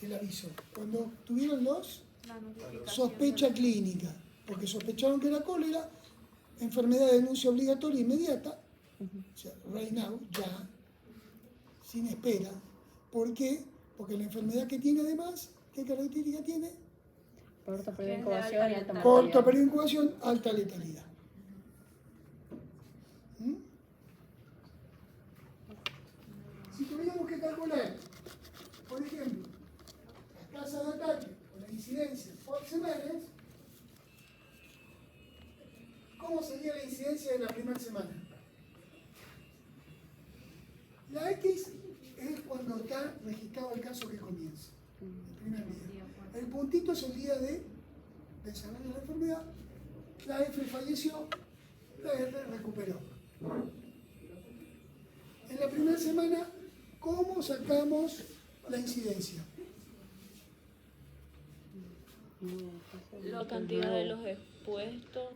El aviso. Cuando tuvieron los La notificación sospecha clínica, porque sospecharon que era cólera, enfermedad de denuncia obligatoria inmediata, o sea, right now, ya, sin espera. ¿Por qué? Porque la enfermedad que tiene además, ¿qué característica tiene? Corto periodo de Es de incubación y alta alta letalidad. Corto mortalidad. periodo de incubación, alta letalidad. ¿Mm? Si tuviéramos que calcular, por ejemplo, las tasas de ataque o la incidencia por semanas, ¿cómo sería la incidencia de la primera semana? La X es cuando está registrado el caso que comienza, el primer día. El puntito es el día de desarrollo de la enfermedad. La F falleció, la R recuperó. En la primera semana, ¿cómo sacamos la incidencia? La cantidad de los expuestos.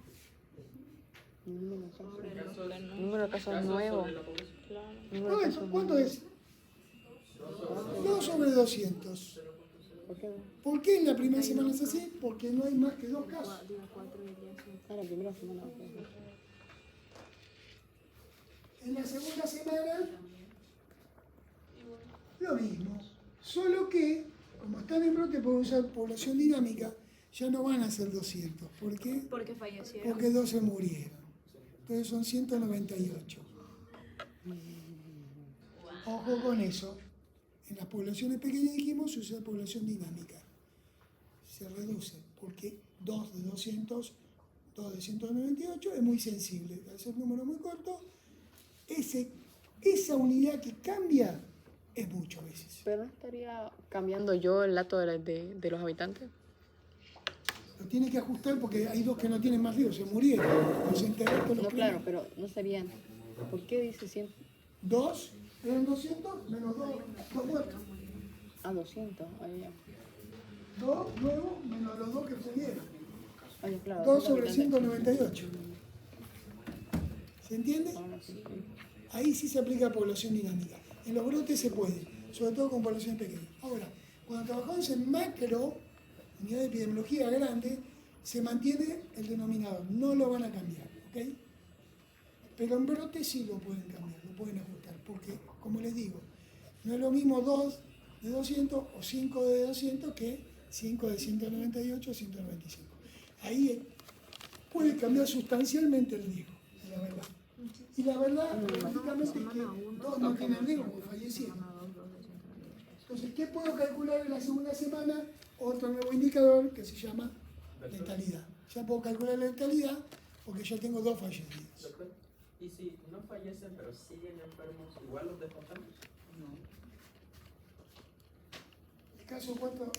Número de casos nuevos. sobre la población. Claro. Número de casos ¿Cuánto nuevos. es? 2 sobre 200. ¿Por qué? ¿Por qué en la primera semana es así? Porque no hay más que 2 casos. Ah, la primera semana. Ok. En la segunda semana, lo mismo. Solo que, como están en brote por usar población dinámica, ya no van a ser 200. ¿Por qué? Porque fallecieron. Porque 2 se murieron. Entonces son 198. Ojo con eso. En las poblaciones pequeñas dijimos se usa población dinámica. Se reduce porque 2 de 200, 2 de 198 es muy sensible. Al ser un número muy corto, esa unidad que cambia es mucho a veces. ¿Pero no estaría cambiando yo el dato de los habitantes? Lo tiene que ajustar porque hay 2 que no tienen más ríos, se murieron. Los enterrados los No, claro, pero no serían. ¿Por qué dice 100? 2 eran 200 menos 2 muertos. Ah, 200. Ahí ya. 2 nuevos menos los 2 que murieron. Ah, ya, claro. 2 sobre habitantes. 198. ¿Se entiende? Ahora sí, sí. Ahí sí se aplica población dinámica. En los brotes se puede, sobre todo con poblaciones pequeñas. Ahora, cuando trabajamos en macro, unidad de epidemiología grande, se mantiene el denominador, no lo van a cambiar, ¿ok? Pero en brote sí lo pueden cambiar, lo pueden ajustar, porque, como les digo, no es lo mismo 2 de 200 o 5 de 200 que 5 de 198 o 195. Ahí puede cambiar sustancialmente el riesgo, la verdad. Y la verdad, prácticamente es que 2 no tienen riesgo porque fallecieron. Entonces, ¿qué puedo calcular en la segunda semana? Otro nuevo indicador que se llama letalidad. Ya puedo calcular la letalidad porque ya tengo 2 fallecidos. Doctor, ¿y si no fallecen pero siguen enfermos, igual los descontamos? El caso cuánto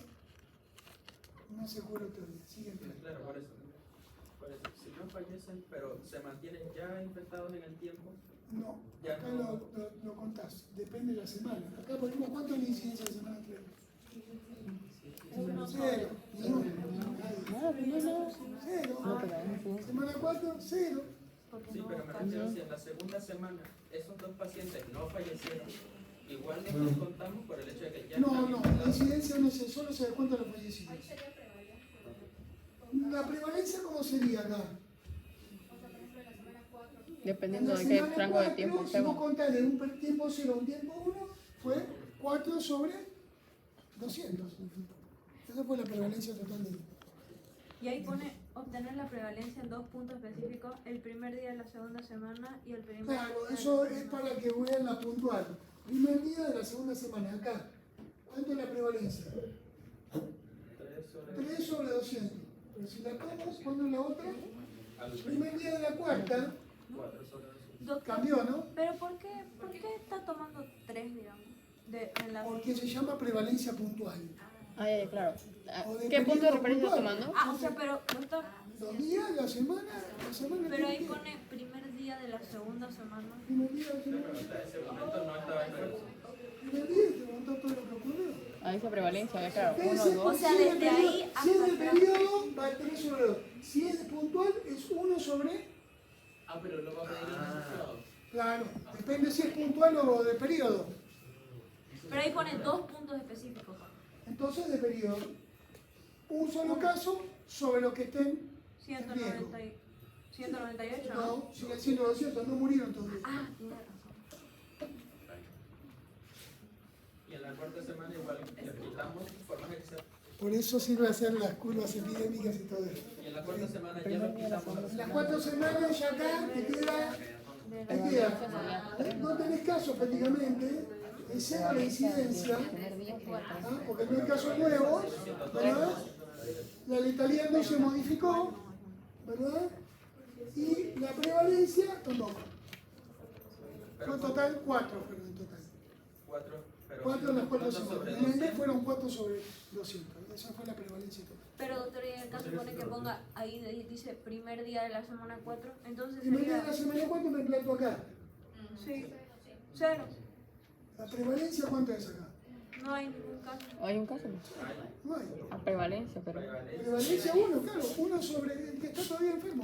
no se jura otro día. Sigue enfermo. Claro, por eso. Si no fallecen pero se mantienen ya infectados en el tiempo, No, ya acá no. lo contás, depende de la semana. Acá ponemos cuánto es la incidencia de semana 3. 0, ni uno. No, no, no. 0. No, pero no. Semana 4, 0. Sí, pero me refiero si en la segunda semana esos 2 pacientes no fallecieron, igual los descontamos por el hecho de que ya No, están no, la infectados. incidencia no se, solo se descuenta los fallecidos. Ahí sería prevalencia. La prevalencia, ¿cómo sería acá? O sea, por ejemplo, en la semana 4. Dependiendo En de la qué semana rango de 4, tiempo si vos estemos. contás de un tiempo 0 a un tiempo 1, fue 4 sobre 200. Esa fue la prevalencia total de. Y ahí pone obtener la prevalencia en 2 puntos específicos, el primer día de la segunda semana y el primer Claro, eso es para que vean la puntual. Primer día de la segunda semana, acá. ¿Cuánto es la prevalencia? 3 sobre 200. Pero si la tomas, ¿cuándo es la otra? Primer día de la cuarta, 4 sobre 200. Doctor, cambió, ¿no? pero ¿por qué está tomando 3, digamos? En la... Porque se llama prevalencia puntual. Ah, ya, ya, claro. Ah, O de ¿Qué punto de periodo referencia está puntual. tomando? Ah, o sea, pero, doctor, Los días, la semana pero ahí ¿qué? pone primer día de la segunda semana. Primer día de la Pero semana. hasta ese momento no estaba en fuerza. Primer día y te contó todo lo que ocurrió. Ahí dice prevalencia, ya claro. Debe 1, ser, 2. O sea, si es de desde ahí periodo- hasta si es de atrás. periodo, va a 3 sobre 2. Si es de puntual, es 1 sobre. Ah, pero lo va a pedir el asociado. Claro, depende si es puntual o de periodo. Pero ahí pone 2 puntos específicos. Entonces, de periodo. Un solo caso sobre lo que estén. 190 y- 198, ¿no? No, sigue siendo 200, no murieron todavía. Ah, tiene razón. Y en la cuarta semana igual le quitamos formas exactas. Por eso sirve hacer las curvas epidémicas y todo eso. Y en la cuarta semana ya lo quitamos. En las 4 semanas ya acá te queda. No tenés casos prácticamente, es cero la incidencia, ¿ah? Porque no hay casos nuevos, ¿verdad? La letalidad no se modificó, ¿verdad? Y la prevalencia tampoco. Fue total 4, pero en total. 4, pero 4 en las 4 ¿cuánto sobre semanas. En el mes 200? fueron 4 sobre 200. Esa fue la prevalencia total. Pero doctor, y en el caso pone que ponga ahí dice primer día de la semana 4, entonces Y me queda sería. la semana 4 me planto acá. Sí, 0. ¿La prevalencia cuánto es acá? No hay ningún caso. Hay un caso. No hay. A prevalencia, pero. Prevalencia 1, claro, 1 sobre el que está todavía enfermo.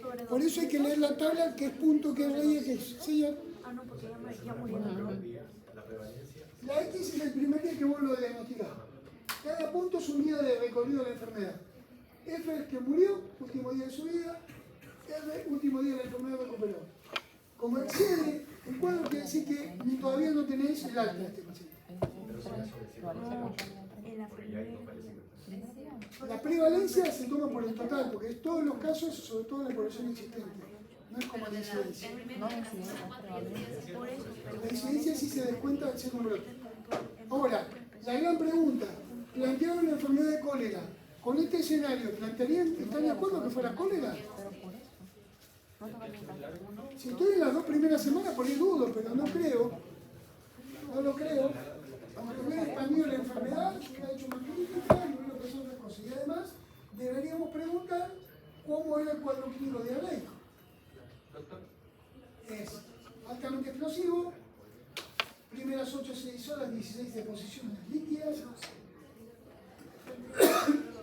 Sobre Por 2. eso hay que leer la tabla, que es punto, que es rey, que es sello. Ah, no, porque ya murió. La X es el primer día que vos lo diagnosticás. Cada punto es un día de recorrido de la enfermedad. F es que murió, último día de su vida. R, último día de la enfermedad recuperó. Como excede el cuadro, quiere decir que todavía no tenéis el alta de este paciente. En la primera. La prevalencia se toma por el total, porque es todos los casos, sobre todo la población existente. No es como la incidencia. Por eso, pero La incidencia sí se descuenta al ser número. Ahora, la gran pregunta, plantearon la enfermedad de cólera. Con este escenario, ¿plantearían, están de acuerdo que fuera cólera? Si estoy en las 2 primeras semanas, por ahí dudo, pero no creo. No lo creo. Aunque hubiera expandido la enfermedad, hubiera hecho más clínica, y hubiera pasado otra cosa. Y además, deberíamos preguntar cómo era el cuadro clínico diabético. Doctor, Es altamente explosivo, primeras 8-6 horas, 16 deposiciones líquidas,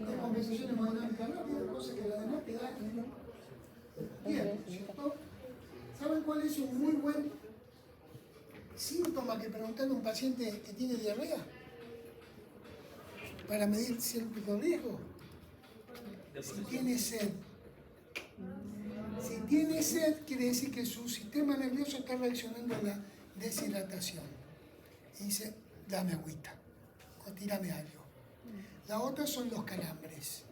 descompensación hemodinámica rápida, cosa que la demás te da tiempo, ¿cierto? ¿Saben cuál es un muy buen síntoma que preguntarle a un paciente que tiene diarrea? Para medir cierto pico de riesgo. Si tiene sed. Si tiene sed, quiere decir que su sistema nervioso está reaccionando a la deshidratación. Y dice, dame agüita o tírame algo. La otra son los calambres.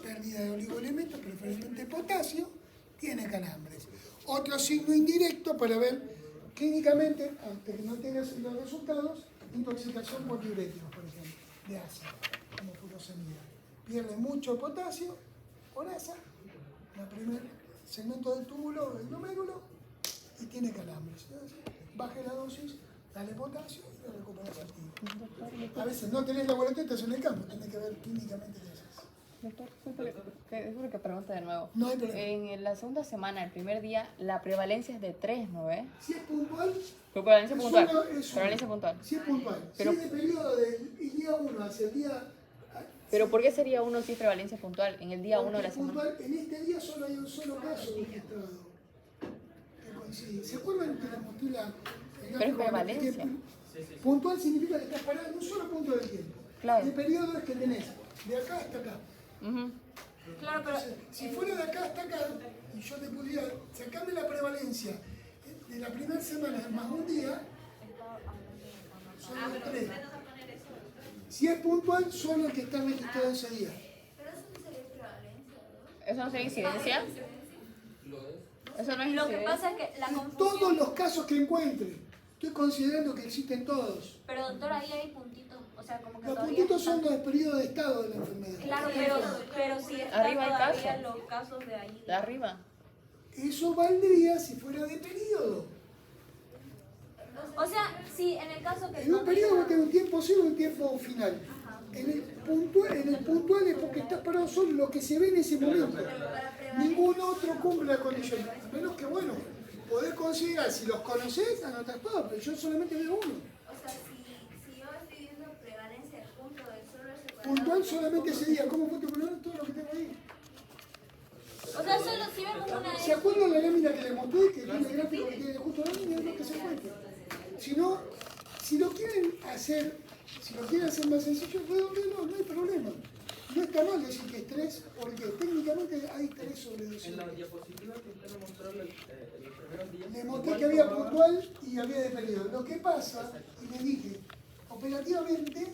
Pérdida de oligoelementos, preferentemente potasio, tiene calambres. Otro signo indirecto para ver clínicamente, aunque no tengas los resultados, intoxicación por diuréticos, por ejemplo, de ácido, como furosemida. Pierde mucho potasio por asa, la primer segmento del túbulo, del glomérulo, y tiene calambres. Entonces, baje la dosis, dale potasio y lo recuperas al tiro. A veces no tenés laboratorio, estás en el campo, tenés que ver clínicamente qué haces. Doctor, disculpe que pregunte de nuevo. No hay problema. En la segunda semana, el primer día, la prevalencia es de 3, ¿no ve? Si es puntual, Prevalencia es puntual. uno, es uno. Prevalencia puntual. Si es puntual. Pero- Si es de periodo del día 1 hacia el día... Pero ¿por qué sería 1 si es prevalencia puntual? En el día 1 de la Porque semana. puntual, en este día solo hay un solo caso registrado que coincide. ¿Se acuerdan que les mostré la... Pero es prevalencia. Puntual significa que estás parado en un solo punto del tiempo. Claro. El periodo es que tenés de acá hasta acá. Ujú. Claro, pero Entonces, si fuera de acá hasta acá, y yo te pudiera sacarme la prevalencia de la primera semana más un día, son los 3. Si es puntual, solo el que está registrado ese día. Pero eso no sería prevalencia, ¿no? ¿Eso no sería incidencia? lo es. Eso no es lo que incidencia. pasa es que la En confusión. todos los casos que encuentre, estoy considerando que existen todos. Pero doctor, ahí hay puntitos. O sea, como que Los todavía. puntitos son los periodos de estado de la enfermedad. Claro, pero si están Arriba hay todavía casos. los casos de ahí. De arriba. Eso valdría si fuera de periodo. O sea, si en el caso que En un no periodo diga- vos tenés un tiempo cero y un tiempo final. En el en el puntual es porque estás parado solo lo que se ve en ese momento. Ningún otro cumple la condición. A menos que, bueno, podés considerar, si los conocés, anotás todo, pero yo solamente veo uno. O sea, si yo estoy viendo prevalencia de punto del solo ese cuadrado. Puntual solamente ese día. ¿Cómo fue tu problema? Todo lo que tengo ahí. O sea, solo si vemos una ¿Se acuerdan la lámina que les mostré? Que tiene el gráfico que tiene justo la línea, es lo que se encuentra. Si lo quieren hacer más sencillo, no hay problema. No está mal decir que es 3, porque técnicamente hay 3 sobre 200. En la diapositiva que usted me mostró los primeros días. Le mostré que había puntual y había de periodo. Lo que pasa, y le dije, operativamente,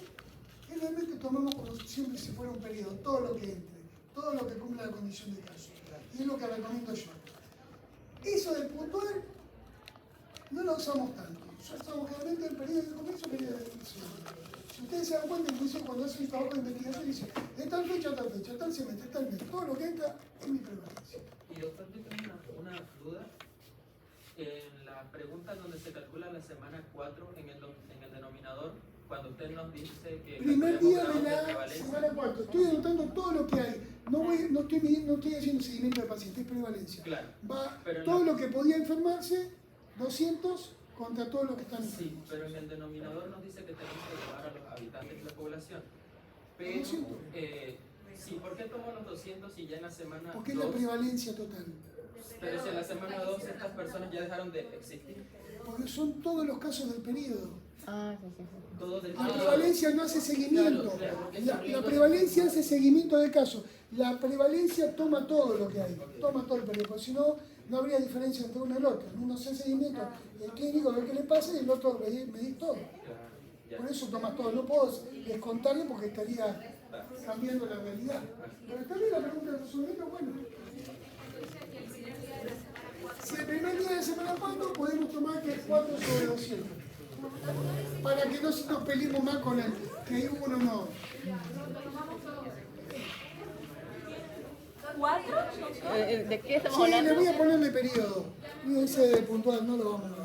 generalmente tomamos como siempre si fuera un periodo, todo lo que entre, todo lo que cumpla la condición de caso. Y es lo que recomiendo yo. Eso del puntual no lo usamos tanto. Usamos generalmente el periodo de comienzo y el periodo de definición. Si ustedes se dan cuenta, incluso cuando hacen un trabajo de investigación, dicen de tal fecha a tal fecha, tal semestre, tal mes, todo lo que entra es mi prevalencia. Y doctor, yo tengo una duda. En la pregunta donde se calcula la semana 4 en el denominador, cuando usted nos dice que... Primer día de la prevalencia, semana 4. Estoy anotando todo lo que hay. No estoy haciendo seguimiento de pacientes, es prevalencia. Claro. Va Pero todo lo que podía enfermarse, 200 contra todo lo que están sí, enfermos. pero en el denominador nos dice que tenemos que tomar a los habitantes de la población. Pero, 200. sí, ¿por qué tomo los 200 si ya en la semana Porque es la 2? prevalencia total. Pero si en la semana 2 estas personas ya dejaron de existir. Porque son todos los casos del periodo. Ah, sí, sí, sí. Todos del La prevalencia no hace seguimiento. Claro, porque La prevalencia hace seguimiento de casos. La prevalencia toma todo lo que hay. Toma todo el periodo. Porque si no, no habría diferencia entre uno y el otro. Uno hace seguimiento, el clínico ve qué le pasa y el otro medís todo. Por eso tomas todo. No puedo descontarle porque estaría cambiando la realidad. Pero también la pregunta de resolvimiento, bueno. Si el primer día de semana 4 podemos tomar que es 4 sobre 200. Para que no nos peleemos más con el que uno no. ¿Cuatro? ¿De qué estamos Sí, le hablando? voy a ponerle periodo. Y ese de puntual no lo vamos a ver.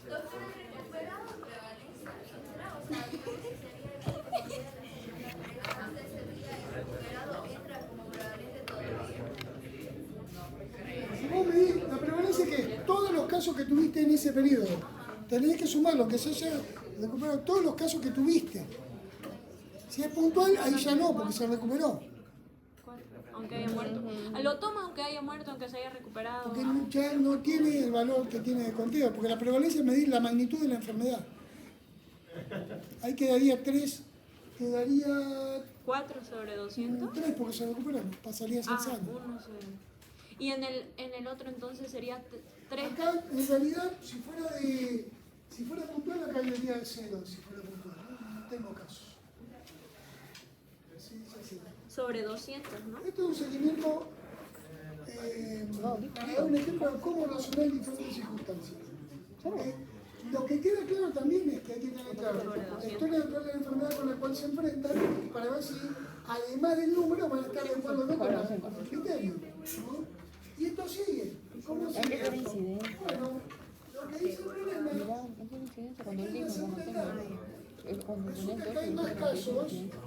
doctor recuperado prevalencia entra, o sea, sería ese día y recuperado entra como prevalencia todo el día. Si vos medís, la prevalencia es que todos los casos que tuviste en ese periodo, tenés que sumar lo que se haya recuperado, todos los casos que tuviste. Si es puntual, ahí ya no, porque se recuperó. Aunque haya muerto. Lo toma aunque haya muerto, aunque se haya recuperado. Porque ya no tiene el valor que tiene de conteo, porque la prevalencia es medir la magnitud de la enfermedad. Ahí quedaría 3, quedaría 4 sobre 200. 3 porque se recuperan, pasaría 6 Ah, años. 1 sobre. Y en el otro entonces sería 3. Acá, en realidad, si fuera puntual, acá iría 0, si fuera puntual. No tengo casos. Sí, es así. Sobre 200, ¿no? Esto es un seguimiento, para dar un ejemplo de cómo razonar en diferentes circunstancias. Lo que queda claro también es que hay que tener claro la historia de la enfermedad con la cual se enfrentan para ver si, además del número, van a estar de acuerdo o no con el criterio. ¿No? Y esto sigue. ¿Cómo sigue? Hay que hacer incidencia. Bueno, lo que dice el problema Mira, no tiene incidencia cuando él dijo, no tengo. Cuando resulta tenés que hay dos, más no tiene casos incidencia.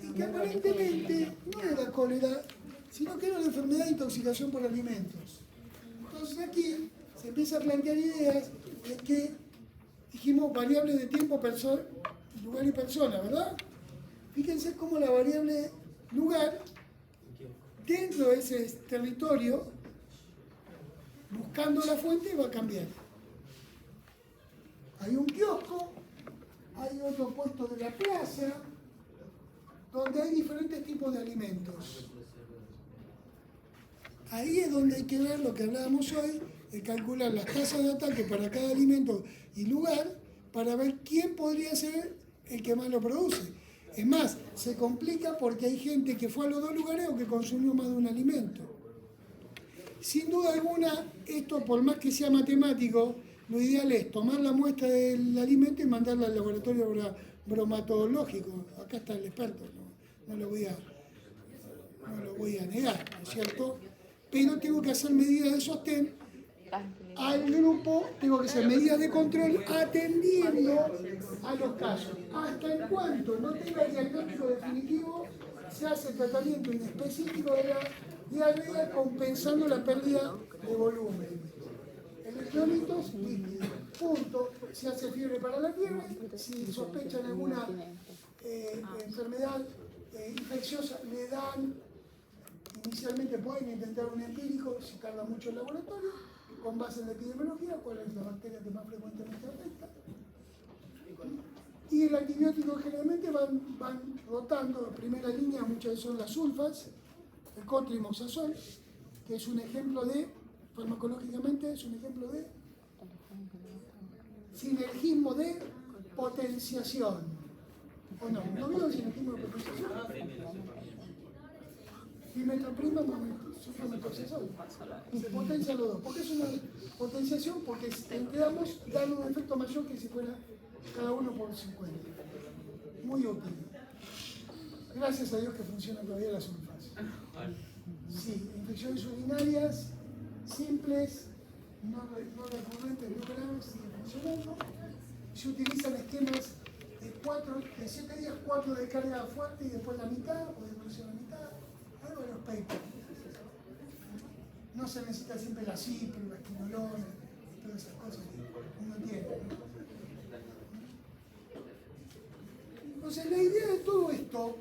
y que aparentemente no era cólera, sino que era una enfermedad de intoxicación por alimentos. Entonces aquí se empieza a plantear ideas de que dijimos variables de tiempo, lugar y persona, ¿verdad? Fíjense cómo la variable lugar, dentro de ese territorio, buscando la fuente, va a cambiar. Hay un kiosco, hay otro puesto de la plaza, donde hay diferentes tipos de alimentos. Ahí es donde hay que ver lo que hablábamos hoy, de calcular las tasas de ataque para cada alimento y lugar, para ver quién podría ser el que más lo produce. Es más, se complica porque hay gente que fue a los dos lugares o que consumió más de un alimento. Sin duda alguna, esto por más que sea matemático, lo ideal es tomar la muestra del alimento y mandarla al laboratorio bromatológico. Acá está el experto, no lo voy a negar, ¿no es cierto? Pero tengo que hacer medidas de sostén al grupo, tengo que hacer medidas de control atendiendo a los casos. Hasta en cuanto no tenga diagnóstico definitivo, se hace el tratamiento inespecífico de la diarrea compensando la pérdida de volumen. Electrolitos líquidos. Punto. Se hace fiebre para la fiebre. Si sospechan alguna enfermedad infecciosa, le dan, inicialmente pueden intentar un empírico, si tarda mucho el laboratorio, con base en la epidemiología, cuál es la bacteria que más frecuentemente afecta. Y el antibiótico generalmente van rotando. En primera línea muchas veces son las sulfas, el cotrimoxazol, que es un ejemplo de, farmacológicamente, es un ejemplo de sinergismo de potenciación. ¿O no? ¿No vieron sinergismo de potenciación? Dimetroprima más sulfametoxazol. Se potencian los dos. ¿Por qué es una potenciación? Porque entre ambos dan un efecto mayor que si fuera cada uno por 50. Muy útil. Gracias a Dios que funcionan todavía las sulfas. Sí, infecciones urinarias simples, no recurrentes, no graves, siguen funcionando. Se utilizan esquemas de 7 días, 4 de carga fuerte y después la mitad, o después la mitad. Algo de los papers. No se necesita siempre la cipro, la esquinolona, todas esas cosas que uno tiene. Entonces la idea de todo esto,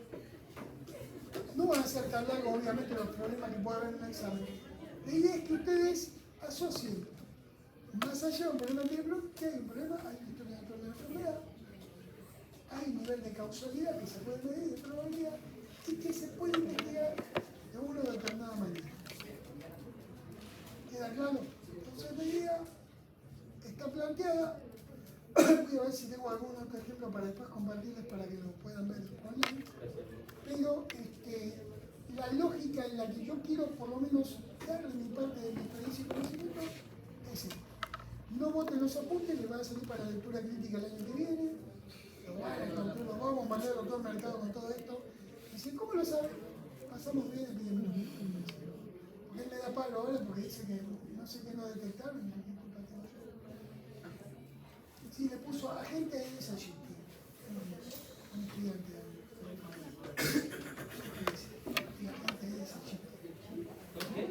no van a ser tan largos obviamente los problemas que puede haber en un examen. La idea es que ustedes asocien, más allá de un problema anterior, que hay un problema, hay una historia de la enfermedad, hay un nivel de causalidad que se puede medir, de probabilidad, y que se puede investigar de una determinada manera. ¿Queda claro? Entonces la idea está planteada. Voy a ver si tengo algún otro ejemplo para después compartirles para que lo puedan ver online. Pero la lógica en la que yo quiero por lo menos darle mi parte de mi experiencia y conocimiento es esta. No voten los apuntes, les va a salir para lectura crítica el año que viene. Lo vamos a mandar al doctor Mercado con todo esto. Dicen, ¿cómo lo saben? Pasamos bien epidemiología. Porque él me da palo ahora porque dice que no sé qué no detectaron. Sí, le puso agente de desayuno. Un estudiante de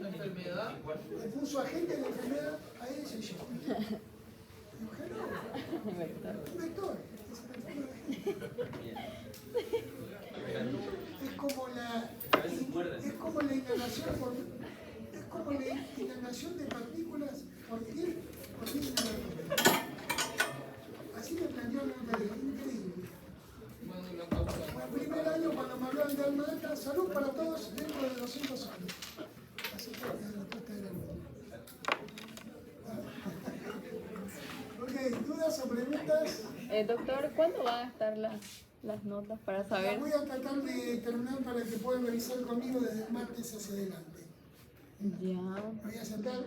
¿La enfermedad? le puso agente de la enfermedad a ese yo. Un vector. Es como la inhalación de partículas por piel inhalatoria. Así me planteó la materia, increíble. Fue el primer año cuando me hablaban de alma alta, salud para todos dentro de 200 años. Así fue la respuesta de la Ok, ¿dudas o preguntas? Doctor, ¿cuándo van a estar las notas para saber? Voy a tratar de terminar para que puedan revisar conmigo desde el martes hacia adelante. Ya. Me voy a sentar,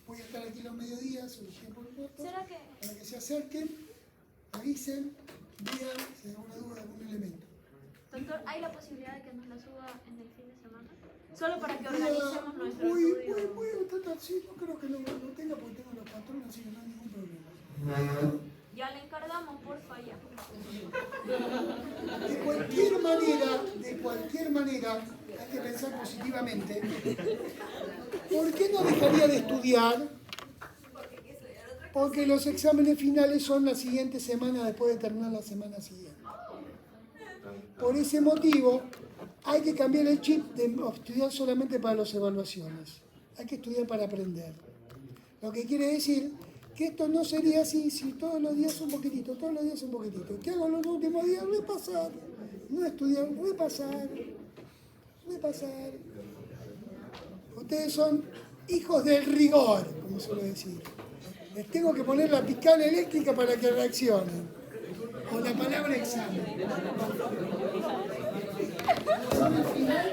voy a estar aquí los mediodías, o tiempo corto, ¿Será que para que se acerquen, avisen, vean si hay alguna duda, algún elemento. Doctor, ¿hay la posibilidad de que nos la suba en el fin de semana? Solo para que organicemos nuestro Voy estudio. a tratar, sí, no creo que lo tenga porque tengo los patrones, así que no hay ningún problema. Ya le encargamos, porfa, ya. De cualquier manera, hay que pensar positivamente. ¿Por qué no dejaría de estudiar? Porque los exámenes finales son la siguiente semana después de terminar la semana siguiente. Por ese motivo, hay que cambiar el chip de estudiar solamente para las evaluaciones. Hay que estudiar para aprender. Lo que quiere decir que esto no sería así si todos los días un poquitito, todos los días un poquitito. ¿Qué hago los últimos días? Repasar. No estudiar, repasar. Ustedes son hijos del rigor, como suelo decir. Les tengo que poner la picana eléctrica para que reaccionen. O la palabra examen. Al final,